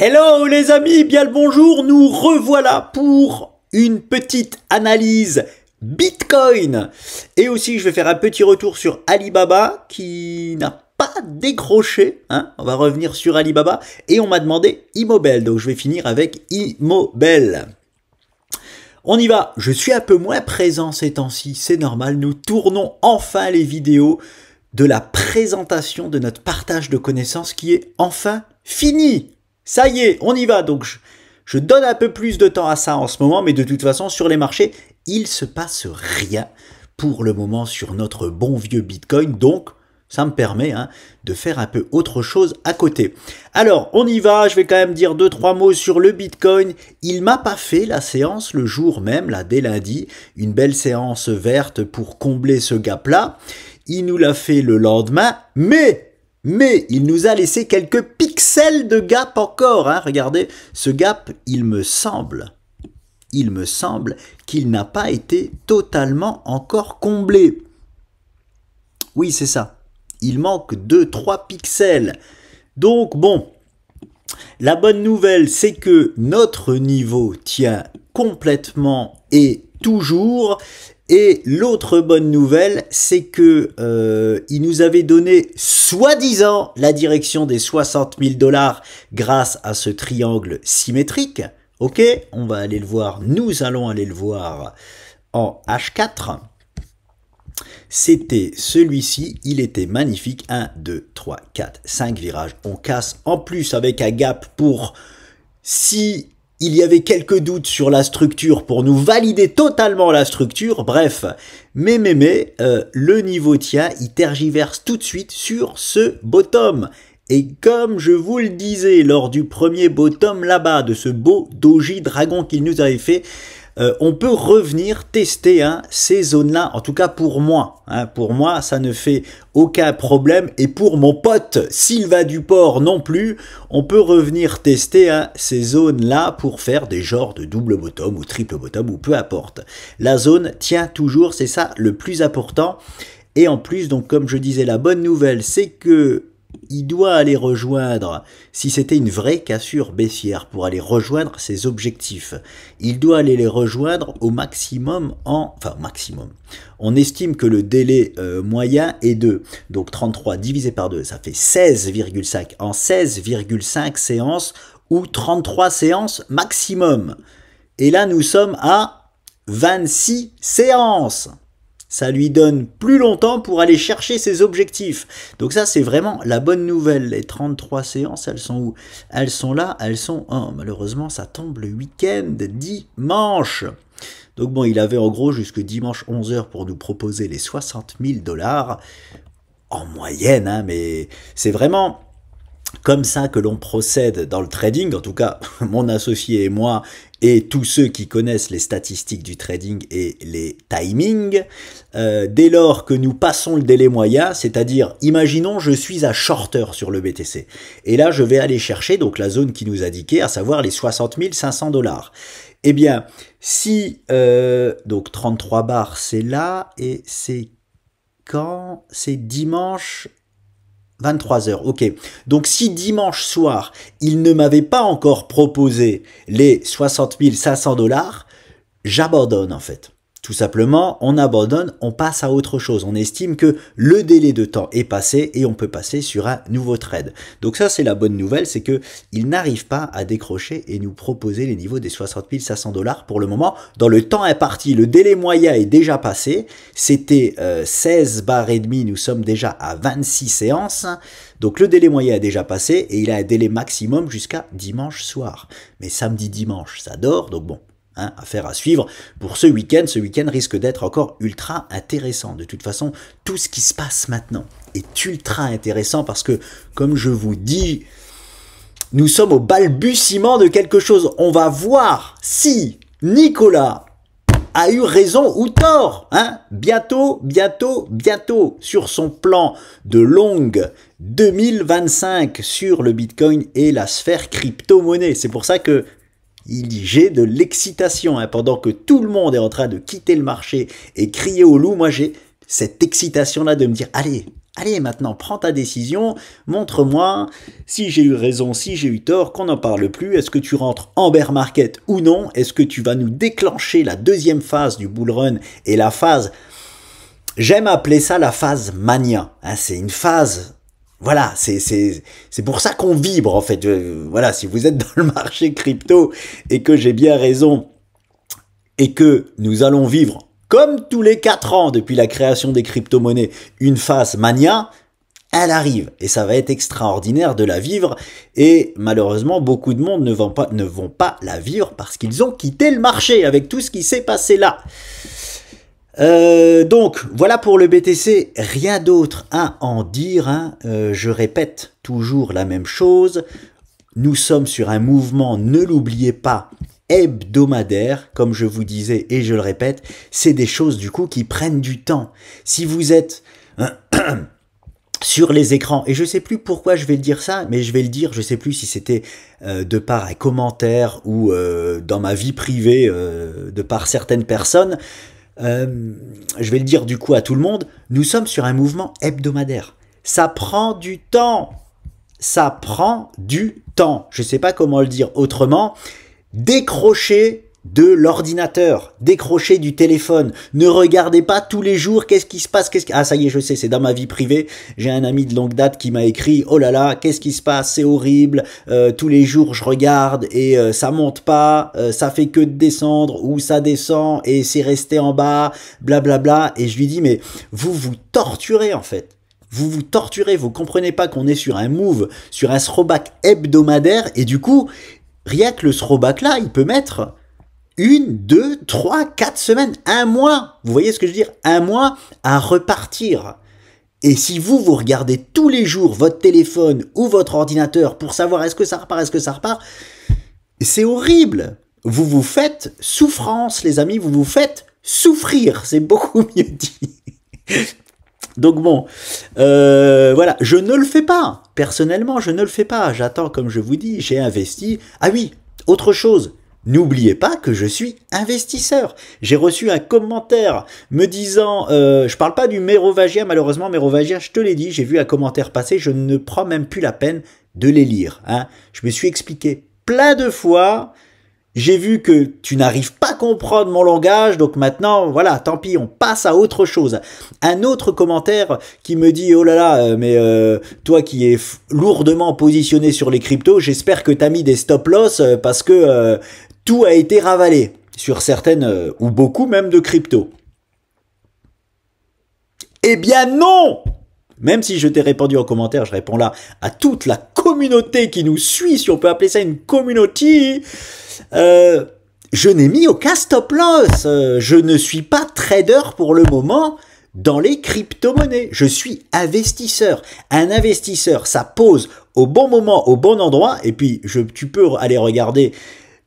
Hello les amis, bien le bonjour, nous revoilà pour une petite analyse Bitcoin. Et aussi je vais faire un petit retour sur Alibaba qui n'a pas décroché, hein. On va revenir sur Alibaba et on m'a demandé Immobel, donc je vais finir avec Immobel. On y va, je suis un peu moins présent ces temps-ci, c'est normal, nous tournons enfin les vidéos de la présentation de notre partage de connaissances qui est enfin fini. Ça y est, on y va. Donc, je donne un peu plus de temps à ça en ce moment, mais de toute façon, sur les marchés, il se passe rien pour le moment sur notre bon vieux Bitcoin. Donc, ça me permet de faire un peu autre chose à côté. Alors, on y va. Je vais quand même dire 2-3 mots sur le Bitcoin. Il m'a pas fait la séance le jour même, là, dès lundi. Une belle séance verte pour combler ce gap-là. Il nous l'a fait le lendemain, mais il nous a laissé quelques pixels de gap encore. Hein. Regardez, ce gap, il me semble qu'il n'a pas été totalement encore comblé. Oui, c'est ça. Il manque 2-3 pixels. Donc, bon, la bonne nouvelle, c'est que notre niveau tient complètement et toujours. Et l'autre bonne nouvelle, c'est que il nous avait donné soi-disant la direction des 60 000 $ grâce à ce triangle symétrique. Ok, on va aller le voir, nous allons aller le voir en H4. C'était celui-ci, il était magnifique. 1, 2, 3, 4, 5 virages. On casse en plus avec un gap pour si il y avait quelques doutes sur la structure pour nous valider totalement la structure. Bref, mais le niveau tient, il tergiverse tout de suite sur ce bottom. Et comme je vous le disais lors du premier bottom là-bas, de ce beau doji dragon qu'il nous avait fait, on peut revenir tester ces zones-là, en tout cas pour moi. Pour moi, ça ne fait aucun problème. Et pour mon pote Sylvain Duport non plus, on peut revenir tester ces zones-là pour faire des genres de double bottom ou triple bottom ou peu importe. La zone tient toujours, c'est ça le plus important. Et en plus, donc comme je disais, la bonne nouvelle, c'est que il doit aller rejoindre, si c'était une vraie cassure baissière, pour aller rejoindre ses objectifs, il doit aller les rejoindre au maximum maximum. On estime que le délai moyen est 2. Donc 33 divisé par 2, ça fait 16,5 en 16,5 séances ou 33 séances maximum. Et là, nous sommes à 26 séances. Ça lui donne plus longtemps pour aller chercher ses objectifs. Donc ça, c'est vraiment la bonne nouvelle. Les 33 séances, elles sont où? Elles sont là, elles sont... Oh, malheureusement, ça tombe le week-end, dimanche. Donc bon, il avait en gros jusque dimanche 11 h pour nous proposer les 60 000 $ en moyenne. Mais c'est vraiment... comme ça que l'on procède dans le trading, en tout cas mon associé et moi et tous ceux qui connaissent les statistiques du trading et les timings. Dès lors que nous passons le délai moyen, c'est-à-dire, imaginons je suis à shorter sur le BTC, et là je vais aller chercher donc la zone qui nous indiquait, à savoir les 60 500 $. Eh bien, si, donc 33 bars c'est là, et c'est quand? C'est dimanche 23 h, ok. Donc si dimanche soir, il ne m'avait pas encore proposé les 60 500 $, j'abandonne en fait. Tout simplement, on abandonne, on passe à autre chose. On estime que le délai de temps est passé et on peut passer sur un nouveau trade. Donc ça, c'est la bonne nouvelle, c'est que il n'arrive pas à décrocher et nous proposer les niveaux des 60 500 $ pour le moment. Dans le temps imparti, le délai moyen est déjà passé. C'était 16 barres et demi, nous sommes déjà à 26 séances. Donc le délai moyen est déjà passé et il a un délai maximum jusqu'à dimanche soir. Mais samedi, dimanche, ça dort, donc bon. Affaire à suivre pour ce week-end. Ce week-end risque d'être encore ultra intéressant. De toute façon, tout ce qui se passe maintenant est ultra intéressant parce que, comme je vous dis, nous sommes au balbutiement de quelque chose. On va voir si Nicolas a eu raison ou tort. Bientôt, sur son plan de longue 2025 sur le Bitcoin et la sphère crypto-monnaie. C'est pour ça que j'ai de l'excitation, pendant que tout le monde est en train de quitter le marché et crier au loup. Moi, j'ai cette excitation-là de me dire, allez, Allez, maintenant, prends ta décision, montre-moi si j'ai eu raison, si j'ai eu tort, qu'on n'en parle plus. Est-ce que tu rentres en bear market ou non? Est-ce que tu vas nous déclencher la deuxième phase du bull run et la phase, j'aime appeler ça la phase mania. Hein, c'est une phase, voilà, c'est pour ça qu'on vibre en fait. Voilà, si vous êtes dans le marché crypto et que j'ai bien raison et que nous allons vivre comme tous les 4 ans depuis la création des crypto-monnaies, une phase mania, elle arrive et ça va être extraordinaire de la vivre et malheureusement beaucoup de monde ne vont pas la vivre parce qu'ils ont quitté le marché avec tout ce qui s'est passé là. Donc voilà pour le BTC, rien d'autre à en dire, hein. Je répète toujours la même chose, nous sommes sur un mouvement, ne l'oubliez pas, hebdomadaire, comme je vous disais et je le répète, c'est des choses du coup qui prennent du temps. Si vous êtes sur les écrans, et je sais plus pourquoi je vais le dire ça, mais je vais le dire, je sais plus si c'était de par un commentaire ou dans ma vie privée de par certaines personnes, je vais le dire du coup à tout le monde, nous sommes sur un mouvement hebdomadaire. Ça prend du temps. Ça prend du temps. Je ne sais pas comment le dire autrement. Décrochez de l'ordinateur, décrochez du téléphone, ne regardez pas tous les jours qu'est-ce qui se passe, ah ça y est je sais, c'est dans ma vie privée, j'ai un ami de longue date qui m'a écrit, oh là là, qu'est-ce qui se passe, c'est horrible, tous les jours je regarde et ça monte pas, ça fait que de descendre ou ça descend et c'est resté en bas, blablabla, et je lui dis mais vous vous torturez en fait. Vous vous torturez, vous comprenez pas qu'on est sur un move, sur un throwback hebdomadaire et du coup, rien que le throwback là, il peut mettre 1, 2, 3, 4 semaines, 1 mois, vous voyez ce que je veux dire, 1 mois à repartir. Et si vous regardez tous les jours votre téléphone ou votre ordinateur pour savoir est-ce que ça repart, c'est horrible. Vous vous faites souffrance, les amis, vous vous faites souffrir, c'est beaucoup mieux dit. Donc bon, voilà, je ne le fais pas. Personnellement, je ne le fais pas. J'attends, comme je vous dis, j'ai investi. Ah oui, autre chose. N'oubliez pas que je suis investisseur. J'ai reçu un commentaire me disant, je parle pas du Mérovagia, malheureusement, Mérovagia, je te l'ai dit, j'ai vu un commentaire passer, je ne prends même plus la peine de les lire. Hein. Je me suis expliqué plein de fois. J'ai vu que tu n'arrives pas à comprendre mon langage, donc maintenant, voilà, tant pis, on passe à autre chose. Un autre commentaire qui me dit, oh là là, mais toi qui es lourdement positionné sur les cryptos, j'espère que tu as mis des stop-loss parce que tout a été ravalé sur certaines, ou beaucoup même de cryptos. Eh bien non! Même si je t'ai répondu en commentaire, je réponds là à toute la communauté qui nous suit, si on peut appeler ça une communauté. Je n'ai mis aucun stop loss. Je ne suis pas trader pour le moment dans les crypto-monnaies. Je suis investisseur. Un investisseur, ça pose au bon moment, au bon endroit. Et puis, tu peux aller regarder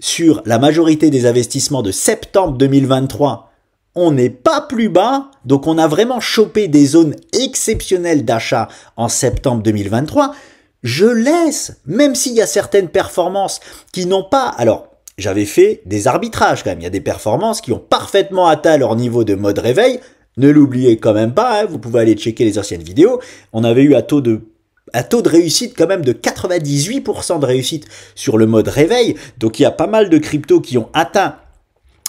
sur la majorité des investissements de septembre 2023. On n'est pas plus bas, donc on a vraiment chopé des zones exceptionnelles d'achat en septembre 2023. Je laisse, même s'il y a certaines performances qui n'ont pas... Alors, j'avais fait des arbitrages quand même. Il y a des performances qui ont parfaitement atteint leur niveau de mode réveil. Ne l'oubliez quand même pas, hein, vous pouvez aller checker les anciennes vidéos. On avait eu un taux de réussite quand même de 98% de réussite sur le mode réveil. Donc il y a pas mal de cryptos qui ont atteint.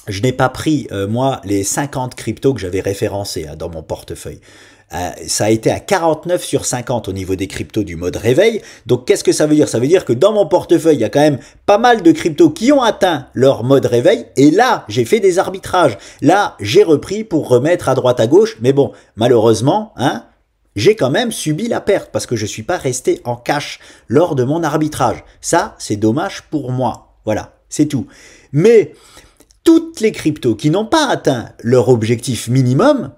Je n'ai pas pris, moi, les 50 cryptos que j'avais référencés dans mon portefeuille. Ça a été à 49 sur 50 au niveau des cryptos du mode réveil. Donc, qu'est-ce que ça veut dire? Ça veut dire que dans mon portefeuille, il y a quand même pas mal de cryptos qui ont atteint leur mode réveil. Et là, j'ai fait des arbitrages. Là, j'ai repris pour remettre à droite à gauche. Mais bon, malheureusement, hein, j'ai quand même subi la perte parce que je suis pas resté en cash lors de mon arbitrage. Ça, c'est dommage pour moi. Voilà, c'est tout. Mais toutes les cryptos qui n'ont pas atteint leur objectif minimum,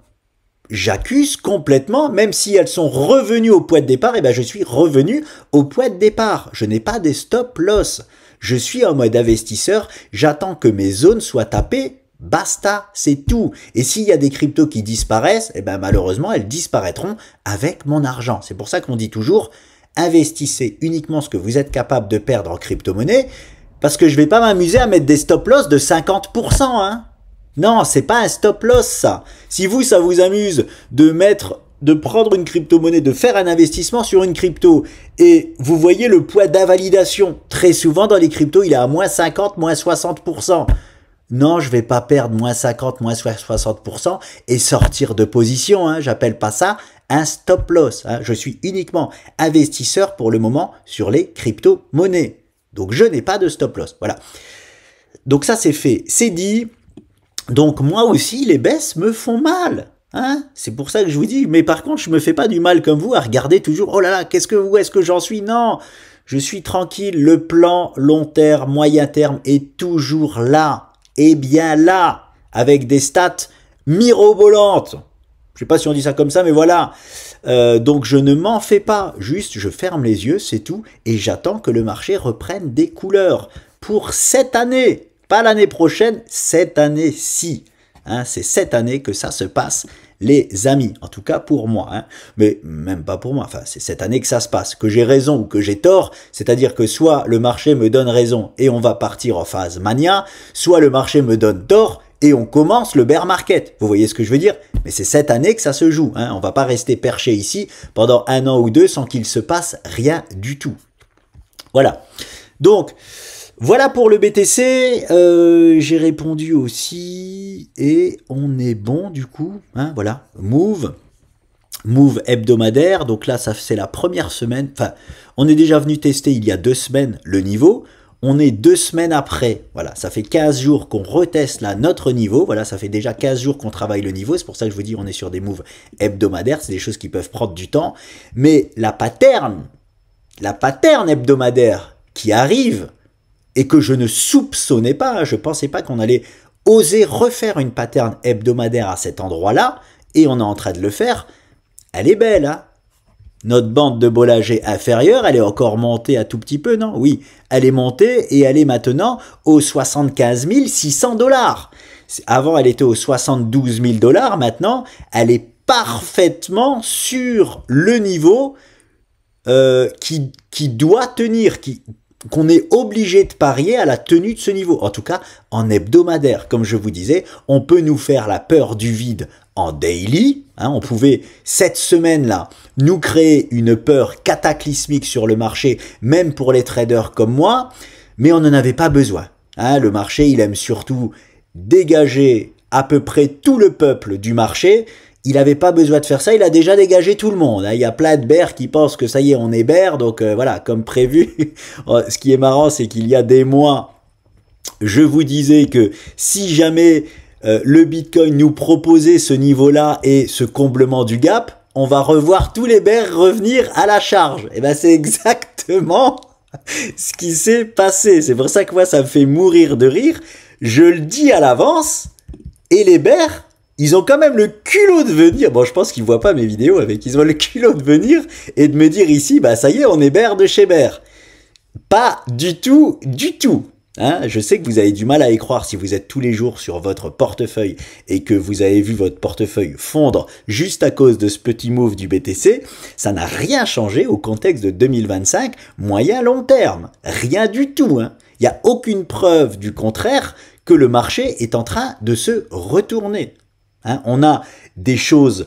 j'accuse complètement, même si elles sont revenues au point de départ, et ben je suis revenu au point de départ. Je n'ai pas des stop loss. Je suis en mode investisseur, j'attends que mes zones soient tapées, basta, c'est tout. Et s'il y a des cryptos qui disparaissent, et ben malheureusement, elles disparaîtront avec mon argent. C'est pour ça qu'on dit toujours, investissez uniquement ce que vous êtes capable de perdre en crypto-monnaie, parce que je vais pas m'amuser à mettre des stop loss de 50%, hein. Non, c'est pas un stop loss, ça. Si vous, ça vous amuse de mettre de prendre une crypto-monnaie, de faire un investissement sur une crypto, et vous voyez le poids d'invalidation, très souvent dans les cryptos, il est à moins 50, moins 60%. Non, je vais pas perdre moins 50, moins 60% et sortir de position, hein. J'appelle pas ça un stop loss, hein. Je suis uniquement investisseur pour le moment sur les crypto-monnaies. Donc je n'ai pas de stop loss, voilà. Donc ça c'est fait, c'est dit. Donc moi aussi les baisses me font mal. Hein, c'est pour ça que je vous dis, mais par contre je me fais pas du mal comme vous à regarder toujours, oh là là, où est-ce que j'en suis? Non, je suis tranquille, le plan long terme, moyen terme est toujours là, et bien là, avec des stats mirobolantes. Je sais pas si on dit ça comme ça, mais voilà. Donc je ne m'en fais pas, juste je ferme les yeux, c'est tout, et j'attends que le marché reprenne des couleurs pour cette année, pas l'année prochaine, cette année-ci. Hein, c'est cette année que ça se passe, les amis, en tout cas pour moi, hein. Mais même pas pour moi, enfin c'est cette année que ça se passe, que j'ai raison ou que j'ai tort, c'est-à-dire que soit le marché me donne raison et on va partir en phase mania, soit le marché me donne tort et on commence le bear market, vous voyez ce que je veux dire? Mais c'est cette année que ça se joue, hein. On va pas rester perché ici pendant 1 an ou 2 sans qu'il se passe rien du tout. Voilà, donc voilà pour le BTC, j'ai répondu aussi, et on est bon du coup, hein, voilà, Move hebdomadaire, donc là ça c'est la première semaine, enfin on est déjà venu tester il y a 2 semaines le niveau, on est 2 semaines après, voilà, ça fait 15 jours qu'on reteste là notre niveau, voilà, ça fait déjà 15 jours qu'on travaille le niveau, c'est pour ça que je vous dis on est sur des moves hebdomadaires, c'est des choses qui peuvent prendre du temps, mais la pattern hebdomadaire qui arrive, et que je ne soupçonnais pas, je ne pensais pas qu'on allait oser refaire une pattern hebdomadaire à cet endroit-là, et on est en train de le faire, elle est belle, hein. Notre bande de Bollinger inférieure, elle est encore montée un tout petit peu, non? Oui, elle est montée et elle est maintenant aux 75 600 $. Avant, elle était aux 72 000 $, maintenant, elle est parfaitement sur le niveau qui doit tenir, qu'on est obligé de parier à la tenue de ce niveau, en tout cas en hebdomadaire. Comme je vous disais, on peut nous faire la peur du vide en daily, hein, on pouvait cette semaine-là nous créer une peur cataclysmique sur le marché, même pour les traders comme moi, mais on n'en avait pas besoin. Hein, le marché, il aime surtout dégager à peu près tout le peuple du marché. Il n'avait pas besoin de faire ça, il a déjà dégagé tout le monde. Il y a plein de bears qui pensent que ça y est, on est bear, donc voilà, comme prévu. Ce qui est marrant, c'est qu'il y a des mois, je vous disais que si jamais le Bitcoin nous proposait ce niveau-là et ce comblement du gap, on va revoir tous les bears revenir à la charge. Et bien c'est exactement ce qui s'est passé. C'est pour ça que moi, ça me fait mourir de rire. Je le dis à l'avance, et les bears, ils ont quand même le culot de venir, bon je pense qu'ils voient pas mes vidéos avec, ils ont le culot de venir et de me dire ici, bah ça y est, on est bear de chez bear. Pas du tout, du tout. Hein, je sais que vous avez du mal à y croire si vous êtes tous les jours sur votre portefeuille et que vous avez vu votre portefeuille fondre juste à cause de ce petit move du BTC, ça n'a rien changé au contexte de 2025, moyen-long terme. Rien du tout. Hein. Il n'y a aucune preuve du contraire que le marché est en train de se retourner. Hein, on a des choses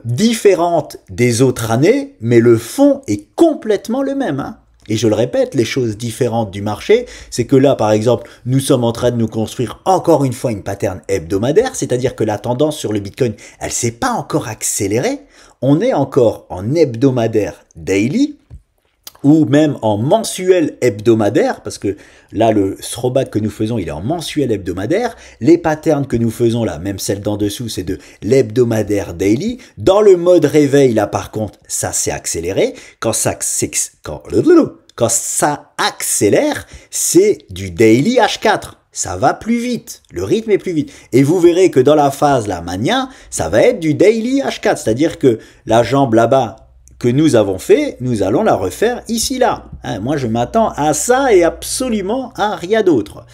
différentes des autres années, mais le fond est complètement le même. Hein. Et je le répète, les choses différentes du marché, c'est que là, par exemple, nous sommes en train de nous construire encore une fois une pattern hebdomadaire, c'est-à-dire que la tendance sur le Bitcoin, elle ne s'est pas encore accélérée. On est encore en hebdomadaire daily, ou même en mensuel hebdomadaire, parce que là, le throwback que nous faisons, il est en mensuel hebdomadaire. Les patterns que nous faisons là, même celle d'en dessous, c'est de l'hebdomadaire daily. Dans le mode réveil, là, par contre, ça s'est accéléré. Quand ça accélère, c'est du daily H4. Ça va plus vite, le rythme est plus vite. Et vous verrez que dans la phase, la mania, ça va être du daily H4, c'est-à-dire que la jambe là-bas, que nous avons fait, nous allons la refaire ici, là. Hein, moi, je m'attends à ça et absolument à rien d'autre.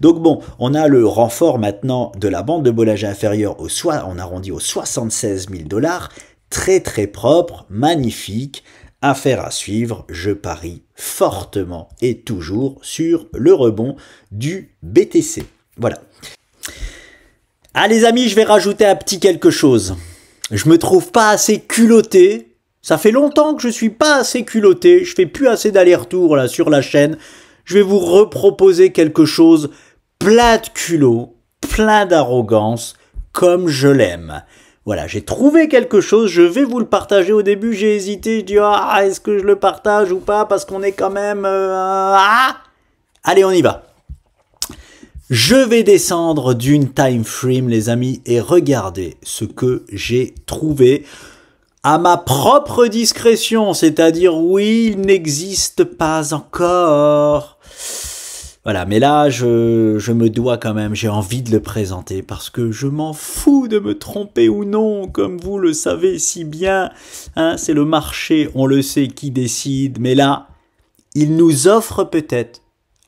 Donc bon, on a le renfort maintenant de la bande de Bollinger inférieure, on arrondit aux 76 000 $, très très propre, magnifique, affaire à suivre, je parie fortement et toujours sur le rebond du BTC. Voilà. Ah les amis, je vais rajouter un petit quelque chose. Je me trouve pas assez culotté. Ça fait longtemps que je suis pas assez culotté. Je fais plus assez d'allers-retours là sur la chaîne. Je vais vous reproposer quelque chose plein de culot, plein d'arrogance, comme je l'aime. Voilà, j'ai trouvé quelque chose, je vais vous le partager. Au début, j'ai hésité, je dis ah, est-ce que je le partage ou pas parce qu'on est quand même Allez, on y va. Je vais descendre d'une time frame, les amis, et regardez ce que j'ai trouvé à ma propre discrétion, c'est-à-dire oui, il n'existe pas encore. Voilà, mais là, je me dois quand même, j'ai envie de le présenter parce que je m'en fous de me tromper ou non, comme vous le savez si bien. Hein, c'est le marché, on le sait, qui décide. Mais là, il nous offre peut-être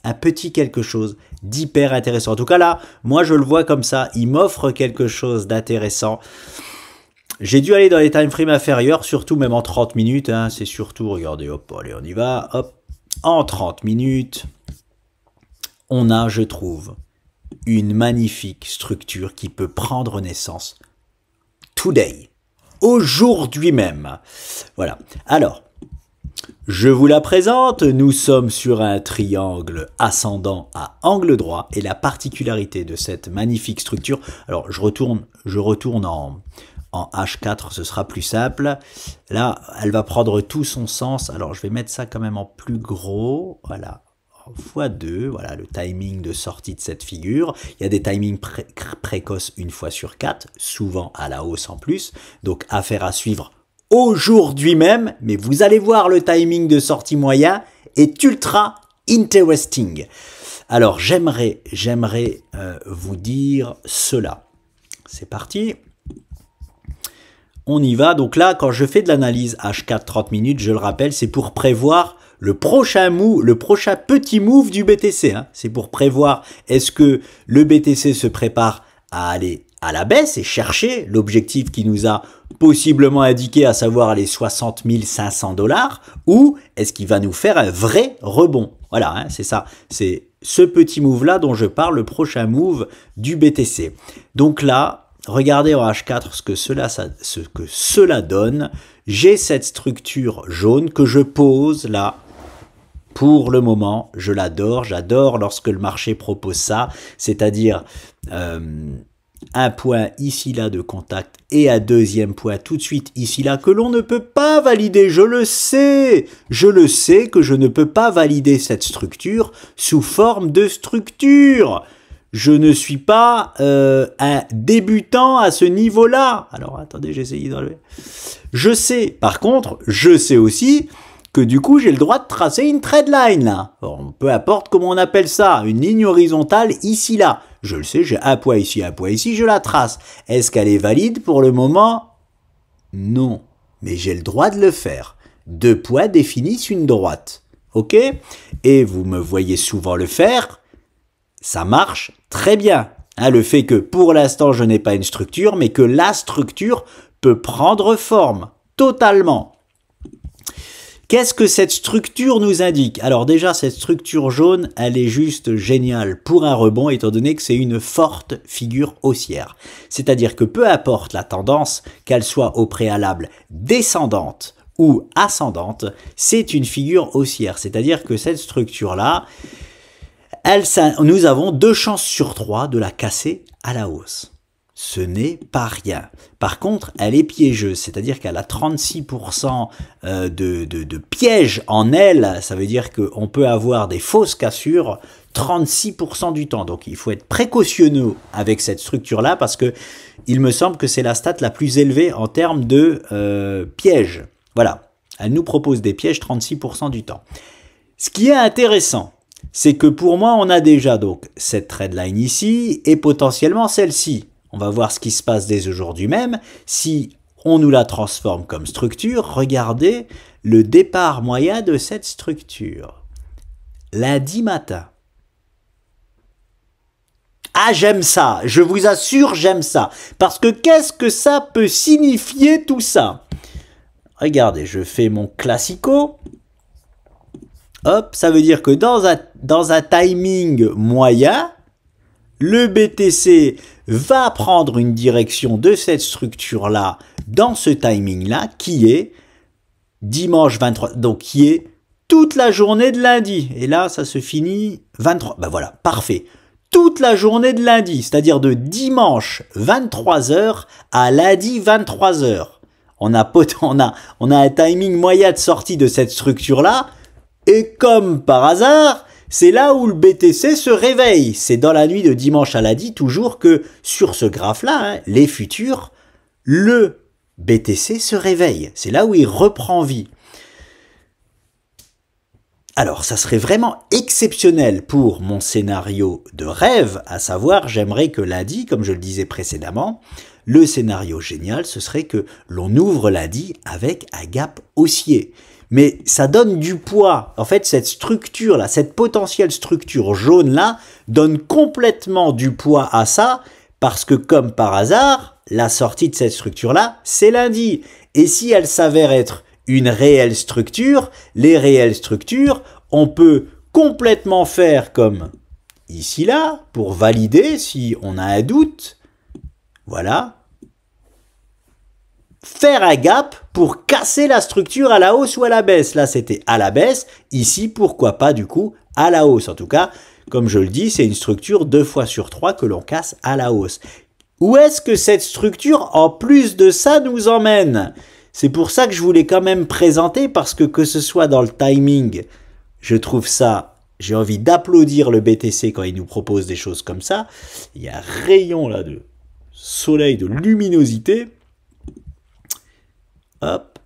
un petit quelque chose d'hyper intéressant. En tout cas là, moi je le vois comme ça, il m'offre quelque chose d'intéressant. J'ai dû aller dans les time frames inférieurs, surtout même en 30 minutes. Hein, c'est surtout, regardez, hop, allez, on y va, hop, en 30 minutes. On a, je trouve, une magnifique structure qui peut prendre naissance today, aujourd'hui même. Voilà. Alors, je vous la présente. Nous sommes sur un triangle ascendant à angle droit et la particularité de cette magnifique structure. Alors, je retourne en H4, ce sera plus simple. Là, elle va prendre tout son sens. Alors, je vais mettre ça quand même en plus gros. Voilà. x2, voilà le timing de sortie de cette figure. Il y a des timings précoces une fois sur 4, souvent à la hausse en plus. Donc affaire à suivre aujourd'hui même, mais vous allez voir le timing de sortie moyen est ultra interesting. Alors j'aimerais vous dire cela. C'est parti. On y va. Donc là, quand je fais de l'analyse H4 30 minutes, je le rappelle, c'est pour prévoir le prochain petit move du BTC. Hein. C'est pour prévoir est-ce que le BTC se prépare à aller à la baisse et chercher l'objectif qui nous a possiblement indiqué, à savoir les 60 500 $, ou est-ce qu'il va nous faire un vrai rebond. Voilà, hein, c'est ça. C'est ce petit move-là dont je parle, le prochain move du BTC. Donc là, regardez en H4 ce que cela donne. J'ai cette structure jaune que je pose là. Pour le moment, je l'adore. J'adore lorsque le marché propose ça, c'est-à-dire un point ici là de contact et un deuxième point tout de suite ici là que l'on ne peut pas valider. Je le sais que je ne peux pas valider cette structure sous forme de structure. Je ne suis pas un débutant à ce niveau-là. Alors attendez, j'ai essayé d'enlever. Je sais, par contre, je sais aussi que du coup j'ai le droit de tracer une trendline là. Bon, peu importe comment on appelle ça, une ligne horizontale ici là. Je le sais, j'ai un point ici, je la trace. Est-ce qu'elle est valide pour le moment? Non, mais j'ai le droit de le faire. 2 points définissent une droite. Ok? Et vous me voyez souvent le faire. Ça marche très bien. Hein, le fait que pour l'instant je n'ai pas une structure, mais que la structure peut prendre forme totalement. Qu'est-ce que cette structure nous indique? Alors déjà, cette structure jaune, elle est juste géniale pour un rebond, étant donné que c'est une forte figure haussière. C'est-à-dire que peu importe la tendance, qu'elle soit au préalable descendante ou ascendante, c'est une figure haussière. C'est-à-dire que cette structure-là, nous avons 2 chances sur 3 de la casser à la hausse. Ce n'est pas rien. Par contre, elle est piégeuse, c'est-à-dire qu'elle a 36% de pièges en elle. Ça veut dire qu'on peut avoir des fausses cassures 36% du temps. Donc, il faut être précautionneux avec cette structure-là parce que il me semble que c'est la stat la plus élevée en termes de pièges. Voilà, elle nous propose des pièges 36% du temps. Ce qui est intéressant, c'est que pour moi, on a déjà donc cette trendline ici et potentiellement celle-ci. On va voir ce qui se passe dès aujourd'hui même. Si on nous la transforme comme structure, regardez le départ moyen de cette structure. Lundi matin. Ah, j'aime ça. Je vous assure, j'aime ça. Parce que qu'est-ce que ça peut signifier tout ça? Regardez, je fais mon classico. Hop, ça veut dire que dans un timing moyen, le BTC va prendre une direction de cette structure-là dans ce timing-là qui est dimanche 23, donc qui est toute la journée de lundi. Et là, ça se finit 23. Ben voilà, parfait. Toute la journée de lundi, c'est-à-dire de dimanche 23h à lundi 23h. On a un timing moyen de sortie de cette structure-là. Et comme par hasard, c'est là où le BTC se réveille. C'est dans la nuit de dimanche à lundi, toujours que sur ce graphe-là, hein, les futurs, le BTC se réveille. C'est là où il reprend vie. Alors, ça serait vraiment exceptionnel pour mon scénario de rêve, à savoir, j'aimerais que lundi, comme je le disais précédemment, le scénario génial, ce serait que l'on ouvre lundi avec un gap haussier. Mais ça donne du poids. En fait, cette structure-là, cette potentielle structure jaune-là, donne complètement du poids à ça, parce que comme par hasard, la sortie de cette structure-là, c'est lundi. Et si elle s'avère être une réelle structure, les réelles structures, on peut complètement faire comme ici là, pour valider si on a un doute. Voilà. Faire un gap pour casser la structure à la hausse ou à la baisse. Là, c'était à la baisse. Ici, pourquoi pas du coup à la hausse. En tout cas, comme je le dis, c'est une structure 2 fois sur 3 que l'on casse à la hausse. Où est-ce que cette structure, en plus de ça, nous emmène ? C'est pour ça que je voulais quand même présenter, parce que ce soit dans le timing, je trouve ça, j'ai envie d'applaudir le BTC quand il nous propose des choses comme ça. Il y a un rayon là de soleil, de luminosité. Hop.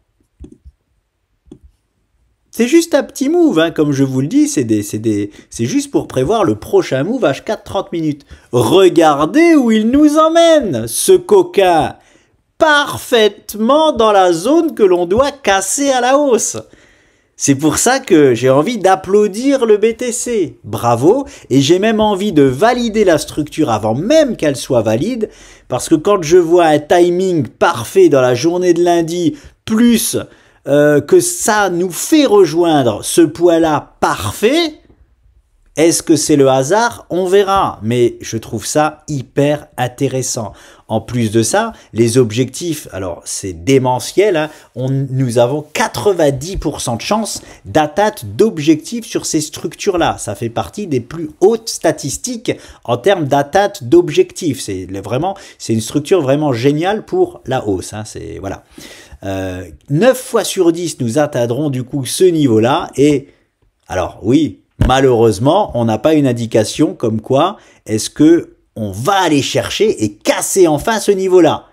C'est juste un petit move, hein, comme je vous le dis, c'est juste pour prévoir le prochain move H4 30 minutes. Regardez où il nous emmène, ce coquin, parfaitement dans la zone que l'on doit casser à la hausse. C'est pour ça que j'ai envie d'applaudir le BTC. Bravo. Et j'ai même envie de valider la structure avant même qu'elle soit valide. Parce que quand je vois un timing parfait dans la journée de lundi, plus que ça nous fait rejoindre ce poids-là parfait, est-ce que c'est le hasard? On verra. Mais je trouve ça hyper intéressant. En plus de ça, les objectifs, alors c'est démentiel, hein, nous avons 90% de chances d'atteinte d'objectifs sur ces structures-là. Ça fait partie des plus hautes statistiques en termes d'atteinte d'objectifs. C'est une structure vraiment géniale pour la hausse. Hein, voilà. 9 fois sur 10, nous atteindrons du coup ce niveau-là. Et alors oui, malheureusement, on n'a pas une indication comme quoi est-ce que on va aller chercher et casser enfin ce niveau-là.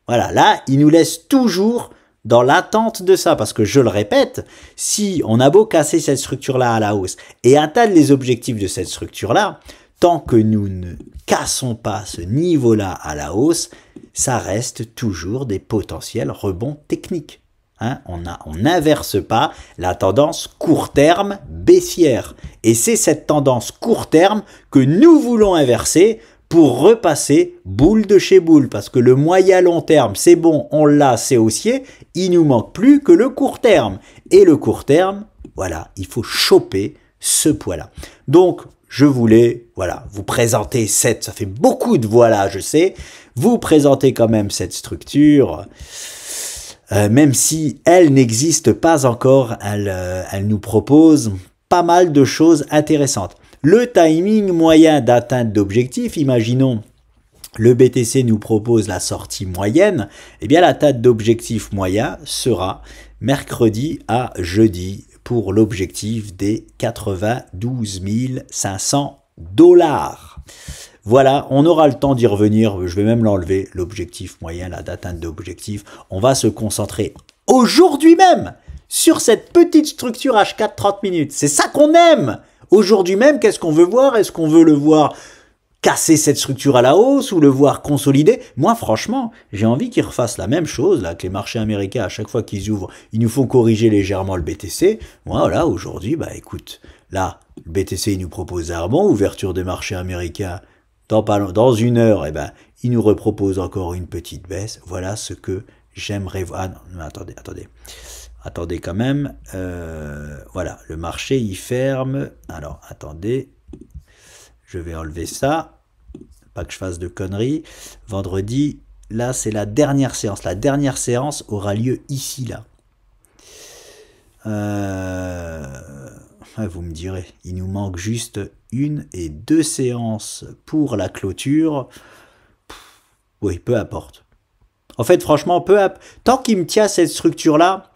Voilà, là, il nous laisse toujours dans l'attente de ça, parce que je le répète, si on a beau casser cette structure-là à la hausse et atteindre les objectifs de cette structure-là, tant que nous ne cassons pas ce niveau-là à la hausse, ça reste toujours des potentiels rebonds techniques. Hein, on n'inverse pas la tendance court terme baissière. Et c'est cette tendance court terme que nous voulons inverser pour repasser boule de chez boule. Parce que le moyen long terme, c'est bon, on l'a, c'est haussier. Il nous manque plus que le court terme. Et le court terme, voilà, il faut choper ce poids-là. Donc, je voulais, voilà, vous présenter ça fait beaucoup de voilà, je sais, vous présenter quand même cette structure. Même si elle n'existe pas encore, elle nous propose pas mal de choses intéressantes. Le timing moyen d'atteinte d'objectifs, imaginons le BTC nous propose la sortie moyenne, eh bien l'atteinte d'objectif moyen sera mercredi à jeudi pour l'objectif des 92 500 $. Voilà, on aura le temps d'y revenir, je vais même l'enlever, l'objectif moyen, la d'atteinte d'objectif. On va se concentrer aujourd'hui même sur cette petite structure H4 30 minutes. C'est ça qu'on aime. Aujourd'hui même, qu'est-ce qu'on veut voir? Est-ce qu'on veut le voir casser cette structure à la hausse ou le voir consolider? Moi, franchement, j'ai envie qu'ils refassent la même chose, là, que les marchés américains, à chaque fois qu'ils ouvrent, ils nous font corriger légèrement le BTC. Voilà, aujourd'hui, bah écoute, là, le BTC, il nous propose un rebond, ouverture des marchés américains. Dans une heure, eh ben, il nous repropose encore une petite baisse. Voilà ce que j'aimerais voir. Ah non, attendez quand même. Voilà, le marché, il ferme. Alors, attendez, je vais enlever ça. pas que je fasse de conneries. Vendredi, là, c'est la dernière séance. La dernière séance aura lieu ici, là. Vous me direz, il nous manque juste 1 et 2 séances pour la clôture. Oui, peu importe. En fait, franchement, tant qu'il me tient cette structure-là,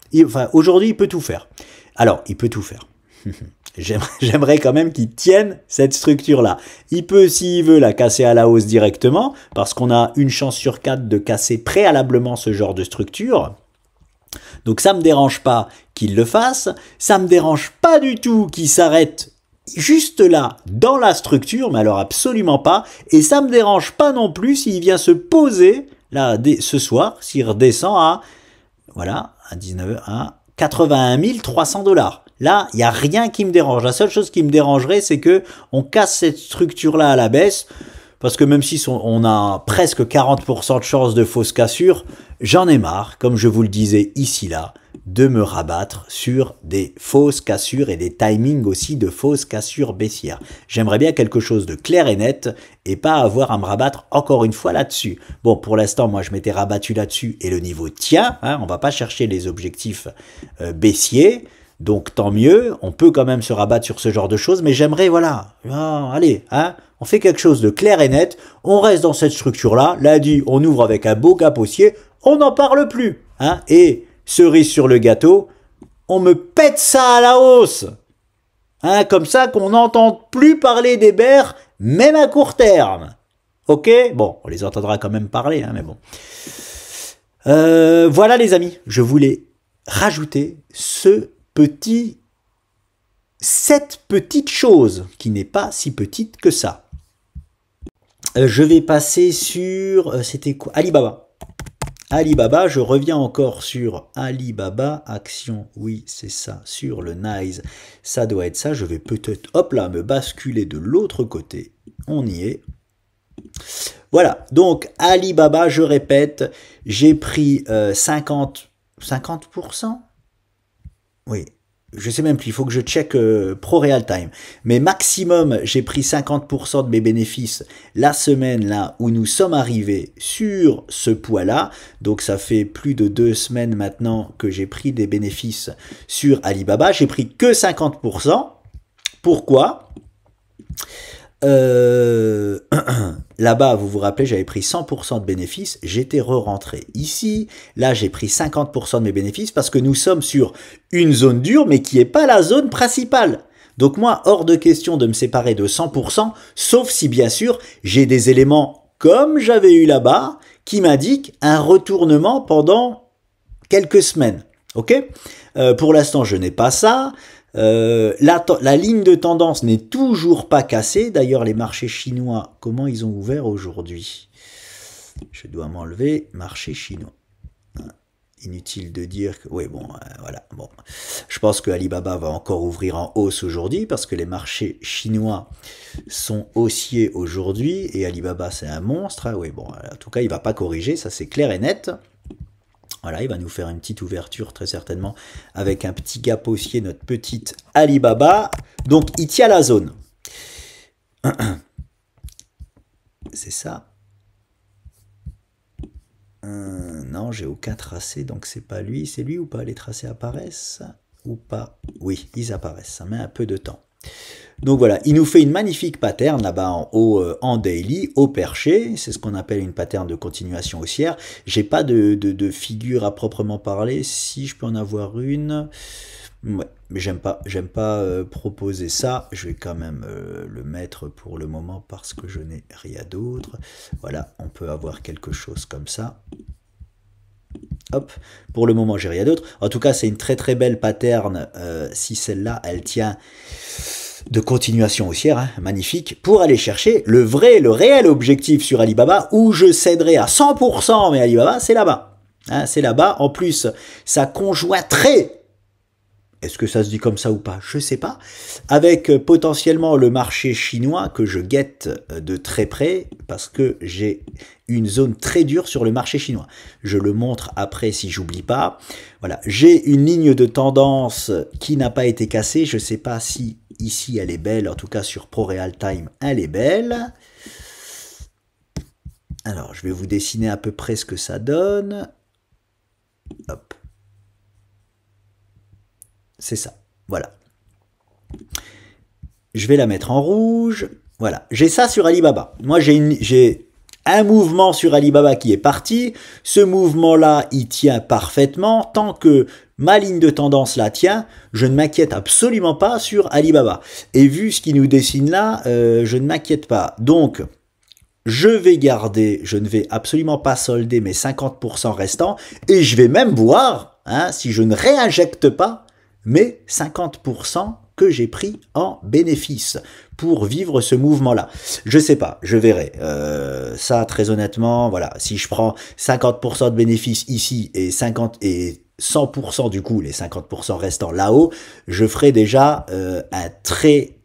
aujourd'hui, il peut tout faire. Alors, il peut tout faire. J'aimerais quand même qu'il tienne cette structure-là. Il peut, s'il veut, la casser à la hausse directement, parce qu'on a une chance sur 4 de casser préalablement ce genre de structure. Donc ça me dérange pas qu'il le fasse, ça me dérange pas du tout qu'il s'arrête juste là, dans la structure, mais alors absolument pas, et ça me dérange pas non plus s'il vient se poser, là, ce soir, s'il redescend à, voilà, à 81 300 $. Là, il n'y a rien qui me dérange. La seule chose qui me dérangerait, c'est que on casse cette structure-là à la baisse, parce que même si on a presque 40% de chances de fausse cassure, j'en ai marre, comme je vous le disais ici là, de me rabattre sur des fausses cassures et des timings aussi de fausses cassures baissières. J'aimerais bien quelque chose de clair et net et pas avoir à me rabattre encore une fois là-dessus. Bon, pour l'instant, moi je m'étais rabattu là-dessus et le niveau tient, hein, on va pas chercher les objectifs baissiers. Donc tant mieux, on peut quand même se rabattre sur ce genre de choses, mais j'aimerais, voilà, allez, hein, on fait quelque chose de clair et net, on reste dans cette structure-là, lundi, on ouvre avec un beau gap haussier, on n'en parle plus, hein, et cerise sur le gâteau, on me pète ça à la hausse, hein, comme ça qu'on n'entende plus parler des bears, même à court terme, ok? Bon, on les entendra quand même parler, hein, mais bon. Voilà les amis, je voulais rajouter cette petite chose qui n'est pas si petite que ça. Je vais passer sur, c'était quoi? Alibaba. Alibaba, je reviens encore sur Alibaba, action, oui c'est ça, sur le NICE, ça doit être ça, je vais peut-être, hop là, me basculer de l'autre côté, on y est. Voilà, donc Alibaba, je répète, j'ai pris 50%. Oui, je sais même plus, il faut que je check pro real time. Mais maximum, j'ai pris 50% de mes bénéfices la semaine là où nous sommes arrivés sur ce poids-là. Donc ça fait plus de 2 semaines maintenant que j'ai pris des bénéfices sur Alibaba. J'ai pris que 50%. Pourquoi ? Là-bas, vous vous rappelez, j'avais pris 100% de bénéfices, j'étais re-rentré ici, là j'ai pris 50% de mes bénéfices parce que nous sommes sur une zone dure mais qui n'est pas la zone principale. Donc moi, hors de question de me séparer de 100%, sauf si bien sûr j'ai des éléments comme j'avais eu là-bas qui m'indiquent un retournement pendant quelques semaines. Ok ? Pour l'instant, je n'ai pas ça. La ligne de tendance n'est toujours pas cassée. D'ailleurs, les marchés chinois, comment ils ont ouvert aujourd'hui? Je dois m'enlever marché chinois. Inutile de dire que... Oui, bon, voilà. Bon. Je pense que Alibaba va encore ouvrir en hausse aujourd'hui parce que les marchés chinois sont haussiers aujourd'hui et Alibaba, c'est un monstre. Hein. Oui, bon, en tout cas, il ne va pas corriger, ça c'est clair et net. Voilà, il va nous faire une petite ouverture très certainement avec un petit gap haussier, notre petite Alibaba. Donc, il tient la zone. C'est ça. Non, j'ai aucun tracé, donc c'est pas lui. C'est lui ou pas? Les tracés apparaissent ou pas? Oui, ils apparaissent. Ça met un peu de temps. Donc voilà, il nous fait une magnifique pattern là-bas en haut en daily, au perché. C'est ce qu'on appelle une pattern de continuation haussière. J'ai pas de figure à proprement parler. Si je peux en avoir une, ouais, mais j'aime pas proposer ça. Je vais quand même le mettre pour le moment parce que je n'ai rien d'autre. Voilà, on peut avoir quelque chose comme ça. Hop, pour le moment, j'ai rien d'autre. En tout cas, c'est une très très belle pattern. Si celle-là, elle tient de continuation haussière, hein, magnifique, pour aller chercher le réel objectif sur Alibaba, où je céderai à 100%, mais Alibaba, c'est là-bas. Hein, c'est là-bas. En plus, ça conjointerait, est-ce que ça se dit comme ça ou pas? Je sais pas. Avec potentiellement le marché chinois que je guette de très près parce que j'ai une zone très dure sur le marché chinois. Je le montre après si j'oublie pas. Voilà, j'ai une ligne de tendance qui n'a pas été cassée. Je sais pas si ici elle est belle. En tout cas sur Pro Real Time, elle est belle. Alors, je vais vous dessiner à peu près ce que ça donne. Hop. C'est ça. Voilà. Je vais la mettre en rouge. Voilà. J'ai ça sur Alibaba. Moi, j'ai un mouvement sur Alibaba qui est parti. Ce mouvement-là, il tient parfaitement. Tant que ma ligne de tendance la tient, je ne m'inquiète absolument pas sur Alibaba. Et vu ce qu'il nous dessine là, je ne m'inquiète pas. Donc, je vais garder, je ne vais absolument pas solder mes 50% restants. Et je vais même voir, hein, si je ne réinjecte pas mes 50% que j'ai pris en bénéfice pour vivre ce mouvement-là. Je sais pas, je verrai. Ça, très honnêtement, voilà, si je prends 50% de bénéfice ici et 100% du coup, les 50% restants là-haut, je ferai déjà un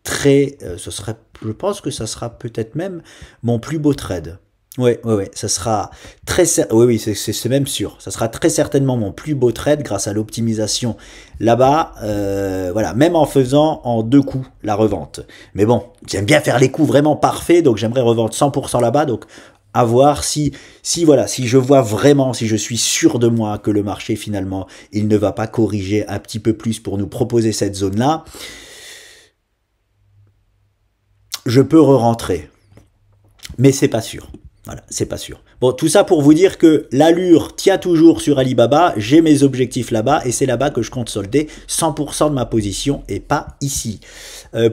ce serait, je pense que ça sera peut-être même mon plus beau trade. Ouais, ça sera oui, c'est même sûr. Ça sera très certainement mon plus beau trade grâce à l'optimisation là-bas. Voilà, même en faisant en 2 coups la revente. Mais bon, j'aime bien faire les coups vraiment parfaits, donc j'aimerais revendre 100% là-bas. Donc, à voir si je vois vraiment, si je suis sûr de moi que le marché finalement, il ne va pas corriger un petit peu plus pour nous proposer cette zone-là, je peux re-rentrer. Mais c'est pas sûr. Voilà, c'est pas sûr. Bon, tout ça pour vous dire que l'allure tient toujours sur Alibaba, j'ai mes objectifs là-bas et c'est là-bas que je compte solder 100% de ma position et pas ici.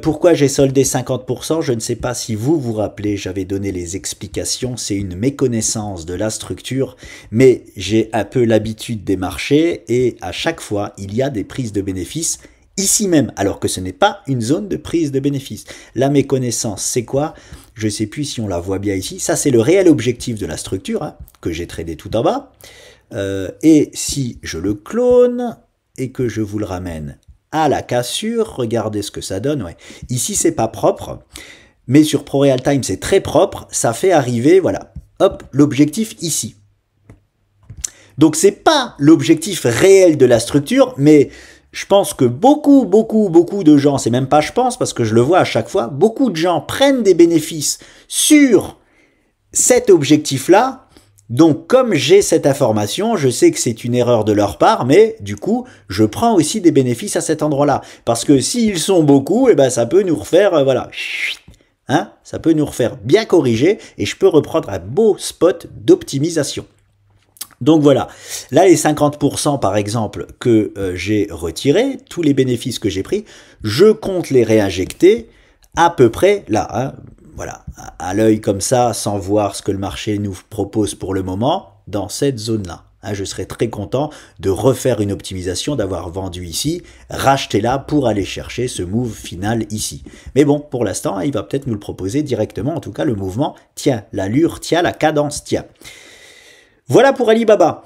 Pourquoi j'ai soldé 50%? Je ne sais pas si vous vous rappelez, j'avais donné les explications, c'est une méconnaissance de la structure, mais j'ai un peu l'habitude des marchés et à chaque fois, il y a des prises de bénéfices ici même, alors que ce n'est pas une zone de prise de bénéfice. La méconnaissance, c'est quoi? Je ne sais plus si on la voit bien ici. Ça, c'est le réel objectif de la structure, hein, que j'ai tradé tout en bas. Et si je le clone et que je vous le ramène à la cassure, regardez ce que ça donne. Ouais. Ici, c'est pas propre, mais sur ProRealTime, c'est très propre. Ça fait arriver, voilà, hop, l'objectif ici. Donc, c'est pas l'objectif réel de la structure, mais je pense que beaucoup de gens, c'est même pas je pense parce que je le vois à chaque fois, beaucoup de gens prennent des bénéfices sur cet objectif-là. Donc comme j'ai cette information, je sais que c'est une erreur de leur part, mais du coup, je prends aussi des bénéfices à cet endroit-là. Parce que s'ils sont beaucoup, eh ben, ça peut nous refaire, voilà, hein, ça peut nous refaire bien corriger et je peux reprendre un beau spot d'optimisation. Donc voilà, là les 50% par exemple que j'ai retirés, tous les bénéfices que j'ai pris, je compte les réinjecter à peu près là, hein, voilà, à l'œil comme ça, sans voir ce que le marché nous propose pour le moment, dans cette zone-là. Hein, je serais très content de refaire une optimisation, d'avoir vendu ici, racheté là pour aller chercher ce move final ici. Mais bon, pour l'instant, il va peut-être nous le proposer directement, en tout cas le mouvement tient, l'allure tient, la cadence tient. Voilà pour Alibaba.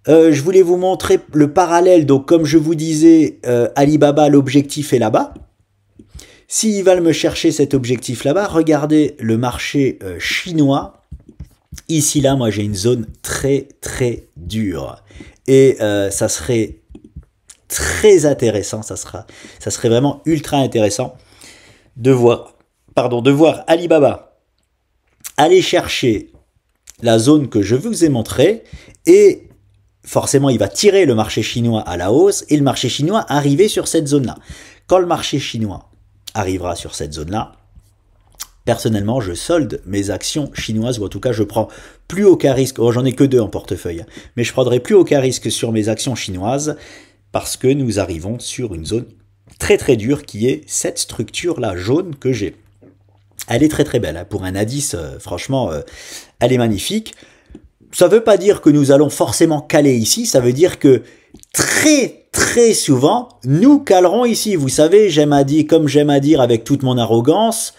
Je voulais vous montrer le parallèle. Donc, comme je vous disais, Alibaba, l'objectif est là-bas. S'ils veulent me chercher cet objectif là-bas, regardez le marché chinois. Ici, là, moi, j'ai une zone très dure. Et ça serait très intéressant. Ça serait vraiment ultra intéressant de voir Alibaba aller chercher la zone que je vous ai montrée, et forcément il va tirer le marché chinois à la hausse, et le marché chinois arriver sur cette zone-là. Quand le marché chinois arrivera sur cette zone-là, personnellement je solde mes actions chinoises, ou en tout cas je prends plus aucun risque, j'en ai que 2 en portefeuille, mais je prendrai plus aucun risque sur mes actions chinoises, parce que nous arrivons sur une zone très dure, qui est cette structure-là jaune que j'ai. Elle est très belle, hein. Pour un indice, franchement, elle est magnifique. Ça ne veut pas dire que nous allons forcément caler ici, ça veut dire que très souvent, nous calerons ici. Vous savez, comme j'aime à dire avec toute mon arrogance,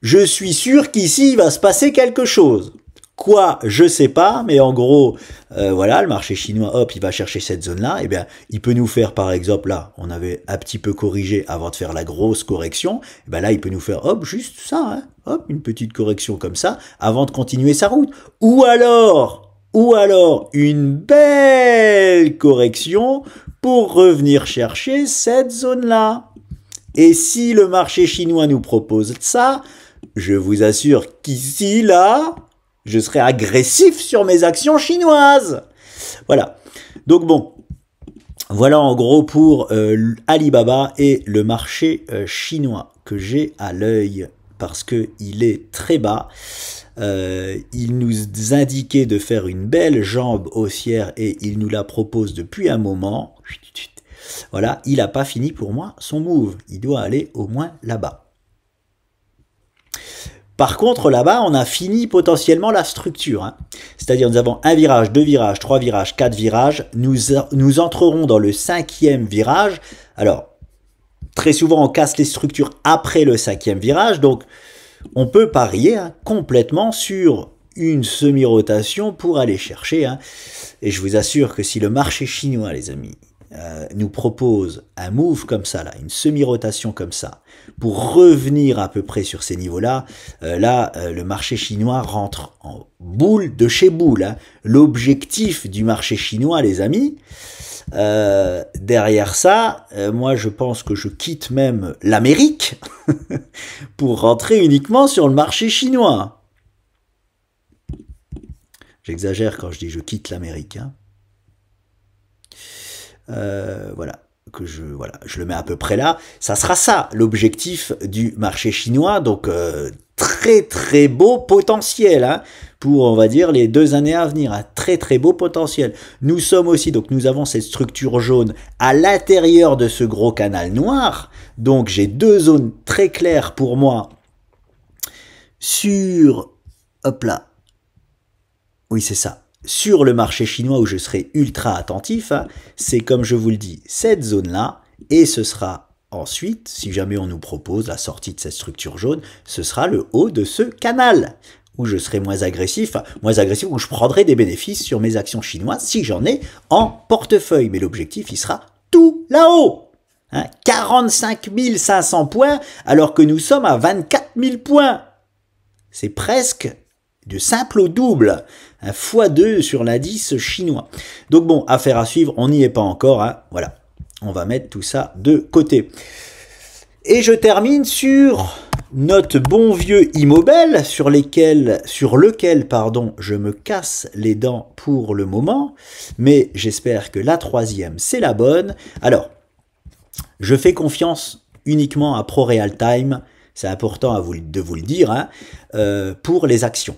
je suis sûr qu'ici, il va se passer quelque chose. Quoi, je sais pas, mais en gros, voilà, le marché chinois, hop, il va chercher cette zone-là, et bien, il peut nous faire, par exemple, là, on avait un petit peu corrigé avant de faire la grosse correction, et bien là, il peut nous faire, hop, juste ça, hein, hop, une petite correction comme ça, avant de continuer sa route. Ou alors, une belle correction pour revenir chercher cette zone-là. Et si le marché chinois nous propose ça, je vous assure qu'ici, là, Je serai agressif sur mes actions chinoises. Voilà. Donc bon, voilà en gros pour Alibaba et le marché chinois que j'ai à l'œil parce qu'il est très bas. Il nous indiquait de faire une belle jambe haussière et il nous la propose depuis un moment. Voilà, il n'a pas fini pour moi son move. Il doit aller au moins là-bas. Par contre, là-bas, on a fini potentiellement la structure. Hein. C'est-à-dire, nous avons un virage, 2 virages, 3 virages, 4 virages. Nous entrerons dans le 5e virage. Alors, très souvent, on casse les structures après le 5e virage. Donc, on peut parier complètement sur une semi-rotation pour aller chercher. Hein. Et je vous assure que si le marché chinois, les amis, nous propose un move comme ça, là, une semi-rotation comme ça, pour revenir à peu près sur ces niveaux-là, le marché chinois rentre en boule de chez boule. Hein. L'objectif du marché chinois, les amis, derrière ça, moi je pense que je quitte même l'Amérique pour rentrer uniquement sur le marché chinois. J'exagère quand je dis je quitte l'Amérique. Hein. Voilà, je le mets à peu près là. Ça sera ça, l'objectif du marché chinois. Donc, très très beau potentiel hein, pour, on va dire, les 2 années à venir. Un très très beau potentiel. Nous sommes aussi, donc nous avons cette structure jaune à l'intérieur de ce gros canal noir. Donc, j'ai 2 zones très claires pour moi sur, hop là, oui c'est ça. Sur le marché chinois où je serai ultra attentif, hein, c'est comme je vous le dis, cette zone-là, et ce sera ensuite, si jamais on nous propose la sortie de cette structure jaune, ce sera le haut de ce canal, où je serai moins agressif, où je prendrai des bénéfices sur mes actions chinoises, si j'en ai en portefeuille. Mais l'objectif, il sera tout là-haut. Hein, 45 500 points, alors que nous sommes à 24 000 points. C'est presque de simple au double, un x2 sur l'indice chinois. Donc bon, affaire à suivre, on n'y est pas encore, hein. Voilà, on va mettre tout ça de côté. Et je termine sur notre bon vieux Immobel, sur lequel je me casse les dents pour le moment, mais j'espère que la 3e, c'est la bonne. Alors, je fais confiance uniquement à ProRealTime, c'est important de vous le dire, hein, pour les actions.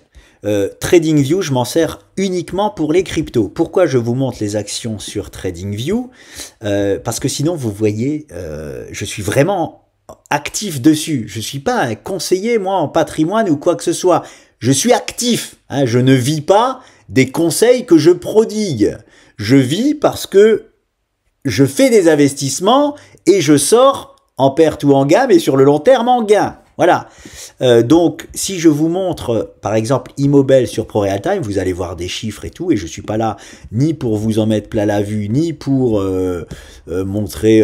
TradingView, je m'en sers uniquement pour les cryptos. Pourquoi je vous montre les actions sur TradingView? Parce que sinon, vous voyez, je suis vraiment actif dessus. Je ne suis pas un conseiller, moi, en patrimoine ou quoi que ce soit. Je suis actif. Hein, je ne vis pas des conseils que je prodigue. Je vis parce que je fais des investissements et je sors en perte ou en gain, mais sur le long terme en gain. Voilà, donc si je vous montre par exemple Immobel sur ProRealTime, vous allez voir des chiffres et tout, et je suis pas là ni pour vous en mettre plein la vue, ni pour montrer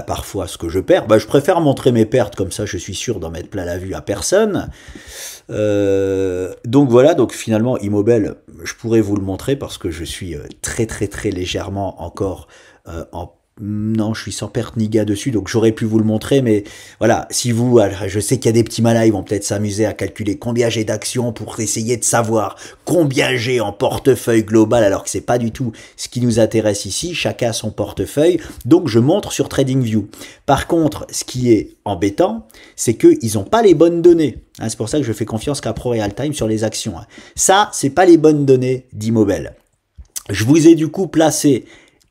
parfois ce que je perds. Je préfère montrer mes pertes, comme ça je suis sûr d'en mettre plein la vue à personne. Donc voilà, donc finalement Immobel, je pourrais vous le montrer parce que je suis très légèrement encore non, je suis sans perte ni gain dessus, donc j'aurais pu vous le montrer, mais voilà, si vous, je sais qu'il y a des petits malins, ils vont peut-être s'amuser à calculer combien j'ai d'actions pour essayer de savoir combien j'ai en portefeuille global, alors que c'est pas du tout ce qui nous intéresse ici, chacun a son portefeuille, donc je montre sur TradingView. Par contre, ce qui est embêtant, c'est qu'ils n'ont pas les bonnes données, hein, c'est pour ça que je fais confiance qu'à ProRealTime sur les actions. Hein. Ça, c'est pas les bonnes données d'Immobel. Je vous ai du coup placé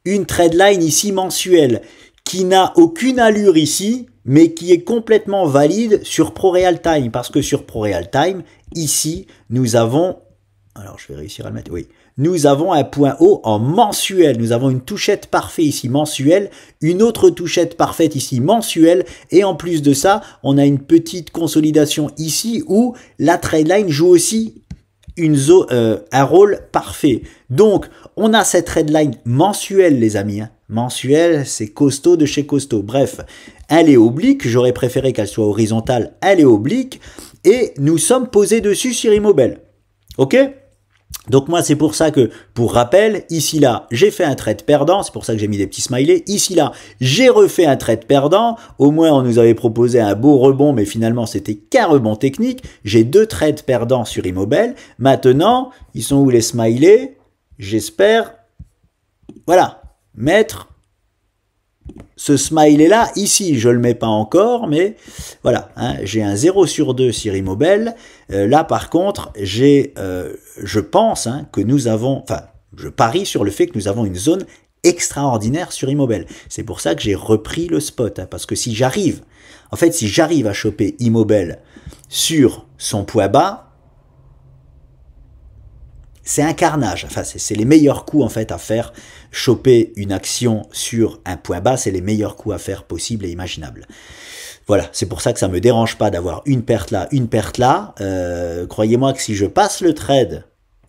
une tradeline ici mensuelle qui n'a aucune allure ici, mais qui est complètement valide sur ProRealTime. Parce que sur ProRealTime, ici, nous avons, alors je vais réussir à le mettre, oui, nous avons un point haut en mensuel. Nous avons une touchette parfaite ici mensuelle, une autre touchette parfaite ici mensuelle, et en plus de ça, on a une petite consolidation ici où la tradeline joue aussi un rôle parfait. Donc, on a cette headline mensuelle, les amis. Hein. Mensuelle, c'est costaud de chez costaud. Bref, elle est oblique. J'aurais préféré qu'elle soit horizontale. Elle est oblique. Et nous sommes posés dessus sur Immobel. OK? Donc moi, c'est pour ça que, pour rappel, ici là, j'ai fait un trade perdant, c'est pour ça que j'ai mis des petits smileys. Ici là, j'ai refait un trade perdant, au moins on nous avait proposé un beau rebond, mais finalement c'était qu'un rebond technique. J'ai 2 trades perdants sur Immobel. Maintenant, ils sont où les smileys? J'espère, voilà, mettre ce smiley là ici, je le mets pas encore, mais voilà, hein, j'ai un 0 sur 2 sur Immobel. Là par contre, je pense que nous avons, enfin, je parie sur le fait que nous avons une zone extraordinaire sur Immobel. C'est pour ça que j'ai repris le spot, hein, parce que si j'arrive, en fait, si j'arrive à choper Immobel sur son poids bas, c'est un carnage. Enfin, c'est les meilleurs coups en fait à faire. Choper une action sur un point bas, c'est les meilleurs coups à faire possibles et imaginables. Voilà, c'est pour ça que ça me dérange pas d'avoir une perte là, une perte là. Croyez-moi que si je passe le trade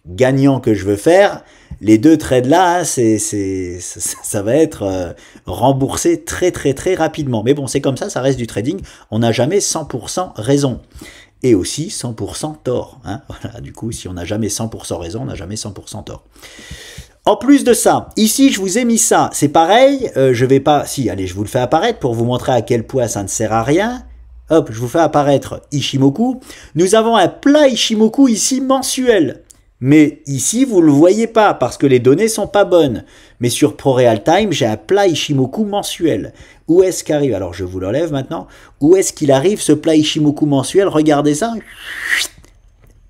gagnant que je veux faire, les 2 trades là, ça va être remboursé très rapidement. Mais bon, c'est comme ça reste du trading. On n'a jamais 100% raison. Et aussi 100% tort. Hein. Voilà, du coup, si on n'a jamais 100% raison, on n'a jamais 100% tort. En plus de ça, ici, je vous ai mis ça. C'est pareil, je vais pas... Si, allez, je vous le fais apparaître pour vous montrer à quel point ça ne sert à rien. Hop, je vous fais apparaître Ichimoku. Nous avons un plat Ichimoku ici mensuel. Mais ici, vous ne le voyez pas parce que les données sont pas bonnes. Mais sur ProRealTime, j'ai un plat Ichimoku mensuel. Où est-ce qu'arrive? Alors, je vous l'enlève maintenant. Où est-ce qu'il arrive ce plat Ichimoku mensuel? Regardez ça.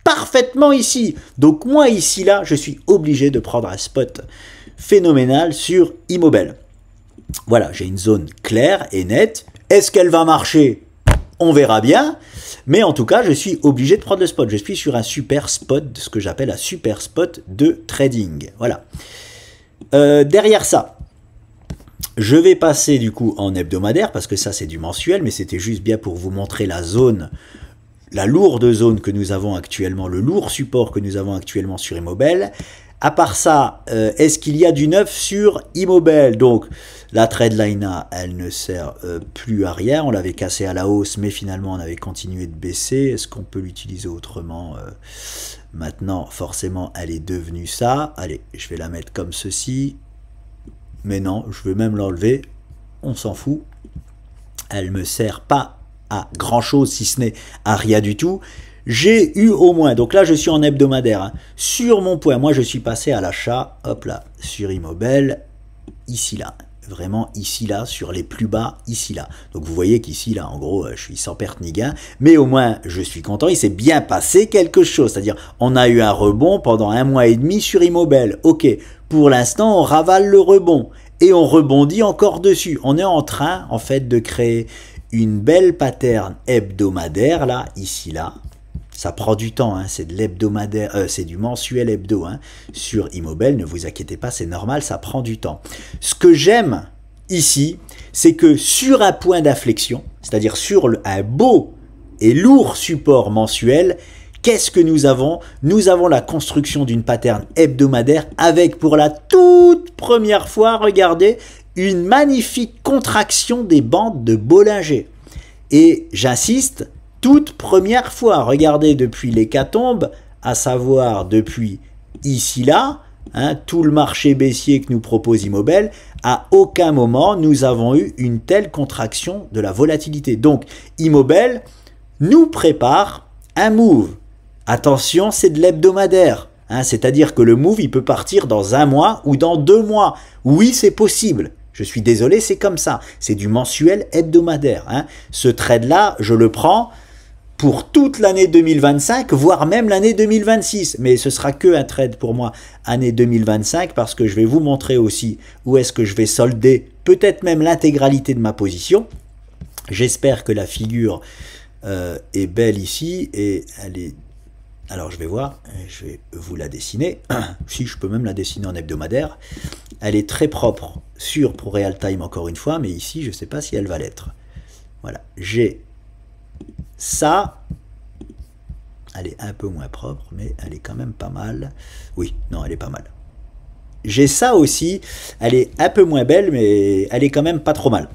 Parfaitement ici. Donc, moi, ici, là, je suis obligé de prendre un spot phénoménal sur Immobel. Voilà, j'ai une zone claire et nette. Est-ce qu'elle va marcher? On verra bien. Mais en tout cas, je suis obligé de prendre le spot. Je suis sur un super spot, ce que j'appelle un super spot de trading. Voilà. Derrière ça, je vais passer du coup en hebdomadaire, parce que ça c'est du mensuel, mais c'était juste bien pour vous montrer la zone, la lourde zone que nous avons actuellement, le lourd support que nous avons actuellement sur Immobel. À part ça, est-ce qu'il y a du neuf sur Immobel? Donc, la trendline là, elle ne sert plus à rien. On l'avait cassé à la hausse, mais finalement, on avait continué de baisser. Est-ce qu'on peut l'utiliser autrement? Maintenant, forcément, elle est devenue ça. Allez, je vais la mettre comme ceci. Mais non, je vais même l'enlever. On s'en fout. Elle me sert pas à grand-chose, si ce n'est à rien du tout. J'ai eu au moins, donc là je suis en hebdomadaire, hein, sur mon point, moi je suis passé à l'achat, hop là, sur Immobel, ici là, vraiment ici là, sur les plus bas, ici là. Donc vous voyez qu'ici là, en gros, je suis sans perte ni gain, mais au moins je suis content, il s'est bien passé quelque chose, c'est-à-dire on a eu un rebond pendant 1 mois et demi sur Immobel, ok, pour l'instant on ravale le rebond, et on rebondit encore dessus, on est en train en fait de créer une belle pattern hebdomadaire là, ici là. Ça prend du temps, hein, c'est de l'hebdomadaire, c'est du mensuel hebdo, hein, sur Immobel, ne vous inquiétez pas, c'est normal, ça prend du temps. Ce que j'aime ici, c'est que sur un point d'inflexion, c'est-à-dire sur un beau et lourd support mensuel, qu'est-ce que nous avons? Nous avons la construction d'une pattern hebdomadaire avec pour la toute première fois, regardez, une magnifique contraction des bandes de Bollinger. Et j'insiste, toute première fois, regardez depuis l'hécatombe, à savoir depuis ici là, hein, tout le marché baissier que nous propose Immobel, à aucun moment nous avons eu une telle contraction de la volatilité. Donc Immobel nous prépare un move. Attention, c'est de l'hebdomadaire, hein, c'est-à-dire que le move il peut partir dans 1 mois ou dans 2 mois. Oui, c'est possible. Je suis désolé, c'est comme ça. C'est du mensuel hebdomadaire. Hein. Ce trade-là, je le prends pour toute l'année 2025, voire même l'année 2026. Mais ce sera que un trade pour moi, année 2025, parce que je vais vous montrer aussi où est-ce que je vais solder peut-être même l'intégralité de ma position. J'espère que la figure est belle ici et elle est... Alors je vais voir, je vais vous la dessiner. Si je peux même la dessiner en hebdomadaire. Elle est très propre sur ProRealTime encore une fois, mais ici je ne sais pas si elle va l'être. Voilà, j'ai ça. Elle est un peu moins propre, mais elle est quand même pas mal. Oui, non, elle est pas mal. J'ai ça aussi, elle est un peu moins belle, mais elle est quand même pas trop mal.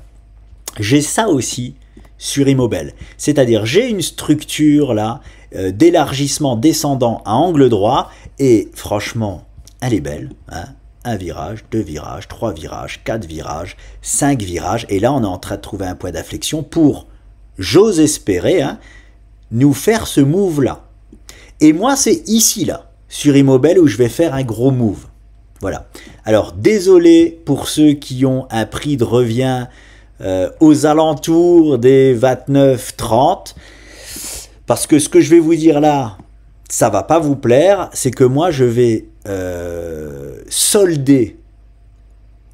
J'ai ça aussi sur Immobel, c'est-à-dire j'ai une structure là d'élargissement descendant à angle droit Et franchement, elle est belle, hein. Un virage, 2 virages, 3 virages, 4 virages, 5 virages. Et là, on est en train de trouver un point d'inflexion pour, j'ose espérer, hein, nous faire ce move-là. Et moi, c'est ici, là, sur Immobel, où je vais faire un gros move. Voilà. Alors, désolé pour ceux qui ont un prix de revient aux alentours des 29-30, parce que ce que je vais vous dire là, ça va pas vous plaire, c'est que moi, je vais solder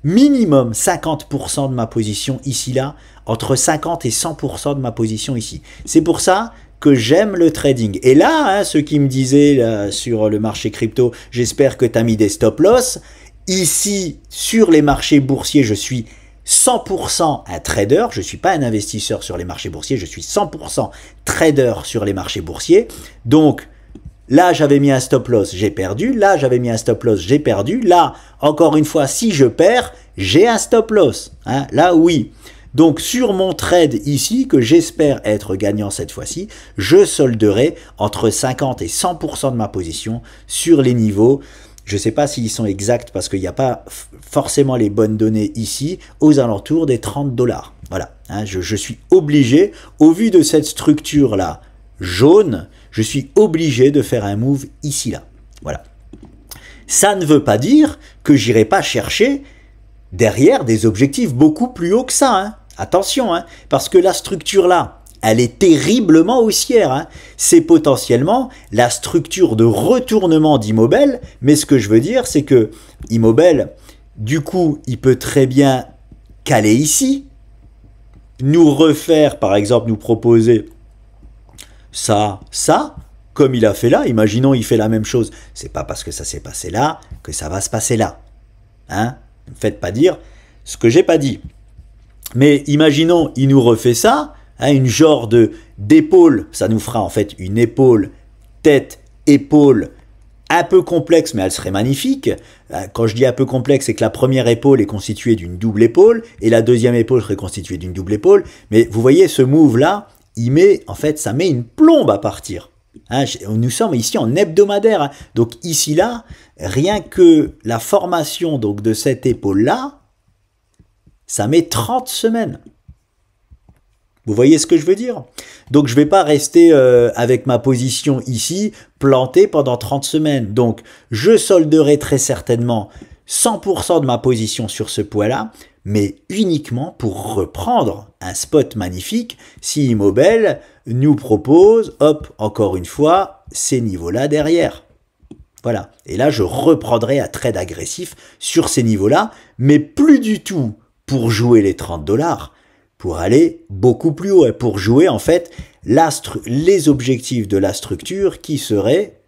minimum 50% de ma position ici, là, entre 50 et 100% de ma position ici. C'est pour ça que j'aime le trading. Et là, hein, ceux qui me disaient là, sur le marché crypto, j'espère que tu as mis des stop-loss. Ici, sur les marchés boursiers, je suis 100% un trader. Je ne suis pas un investisseur sur les marchés boursiers, je suis 100% trader sur les marchés boursiers. Donc, là, j'avais mis un stop-loss, j'ai perdu. Là, j'avais mis un stop-loss, j'ai perdu. Là, encore une fois, si je perds, j'ai un stop-loss. Hein, là, oui. Donc, sur mon trade ici, que j'espère être gagnant cette fois-ci, je solderai entre 50 et 100% de ma position sur les niveaux. Je ne sais pas s'ils sont exacts parce qu'il n'y a pas forcément les bonnes données ici, aux alentours des 30 $. Voilà, hein, je suis obligé, au vu de cette structure-là jaune, je suis obligé de faire un move ici, là. Voilà. Ça ne veut pas dire que j'irai pas chercher derrière des objectifs beaucoup plus hauts que ça. Hein. Attention, hein, parce que la structure-là, elle est terriblement haussière. Hein. C'est potentiellement la structure de retournement d'Immobel, mais ce que je veux dire, c'est que Immobel, du coup, il peut très bien caler ici, nous refaire, par exemple, nous proposer ça, comme il a fait là. Imaginons, il fait la même chose. C'est pas parce que ça s'est passé là que ça va se passer là. Hein? Ne me faites pas dire ce que j'ai pas dit. Mais imaginons, il nous refait ça, hein, une genre d'épaule, ça nous fera en fait une épaule, tête, épaule, un peu complexe, mais elle serait magnifique. Quand je dis un peu complexe, c'est que la première épaule est constituée d'une double épaule, et la deuxième épaule serait constituée d'une double épaule. Mais vous voyez, ce move-là, il met, en fait, ça met une plombe à partir. Hein, nous sommes ici en hebdomadaire. Hein. Donc ici, là, rien que la formation donc, de cette épaule-là, ça met 30 semaines. Vous voyez ce que je veux dire? Donc, je ne vais pas rester avec ma position ici, plantée pendant 30 semaines. Donc, je solderai très certainement 100% de ma position sur ce point-là, mais uniquement pour reprendre un spot magnifique si Immobel nous propose, hop, encore une fois, ces niveaux-là derrière. Voilà. Et là, je reprendrai un trade agressif sur ces niveaux-là, mais plus du tout pour jouer les 30 $, pour aller beaucoup plus haut, pour jouer en fait les objectifs de la structure qui seraient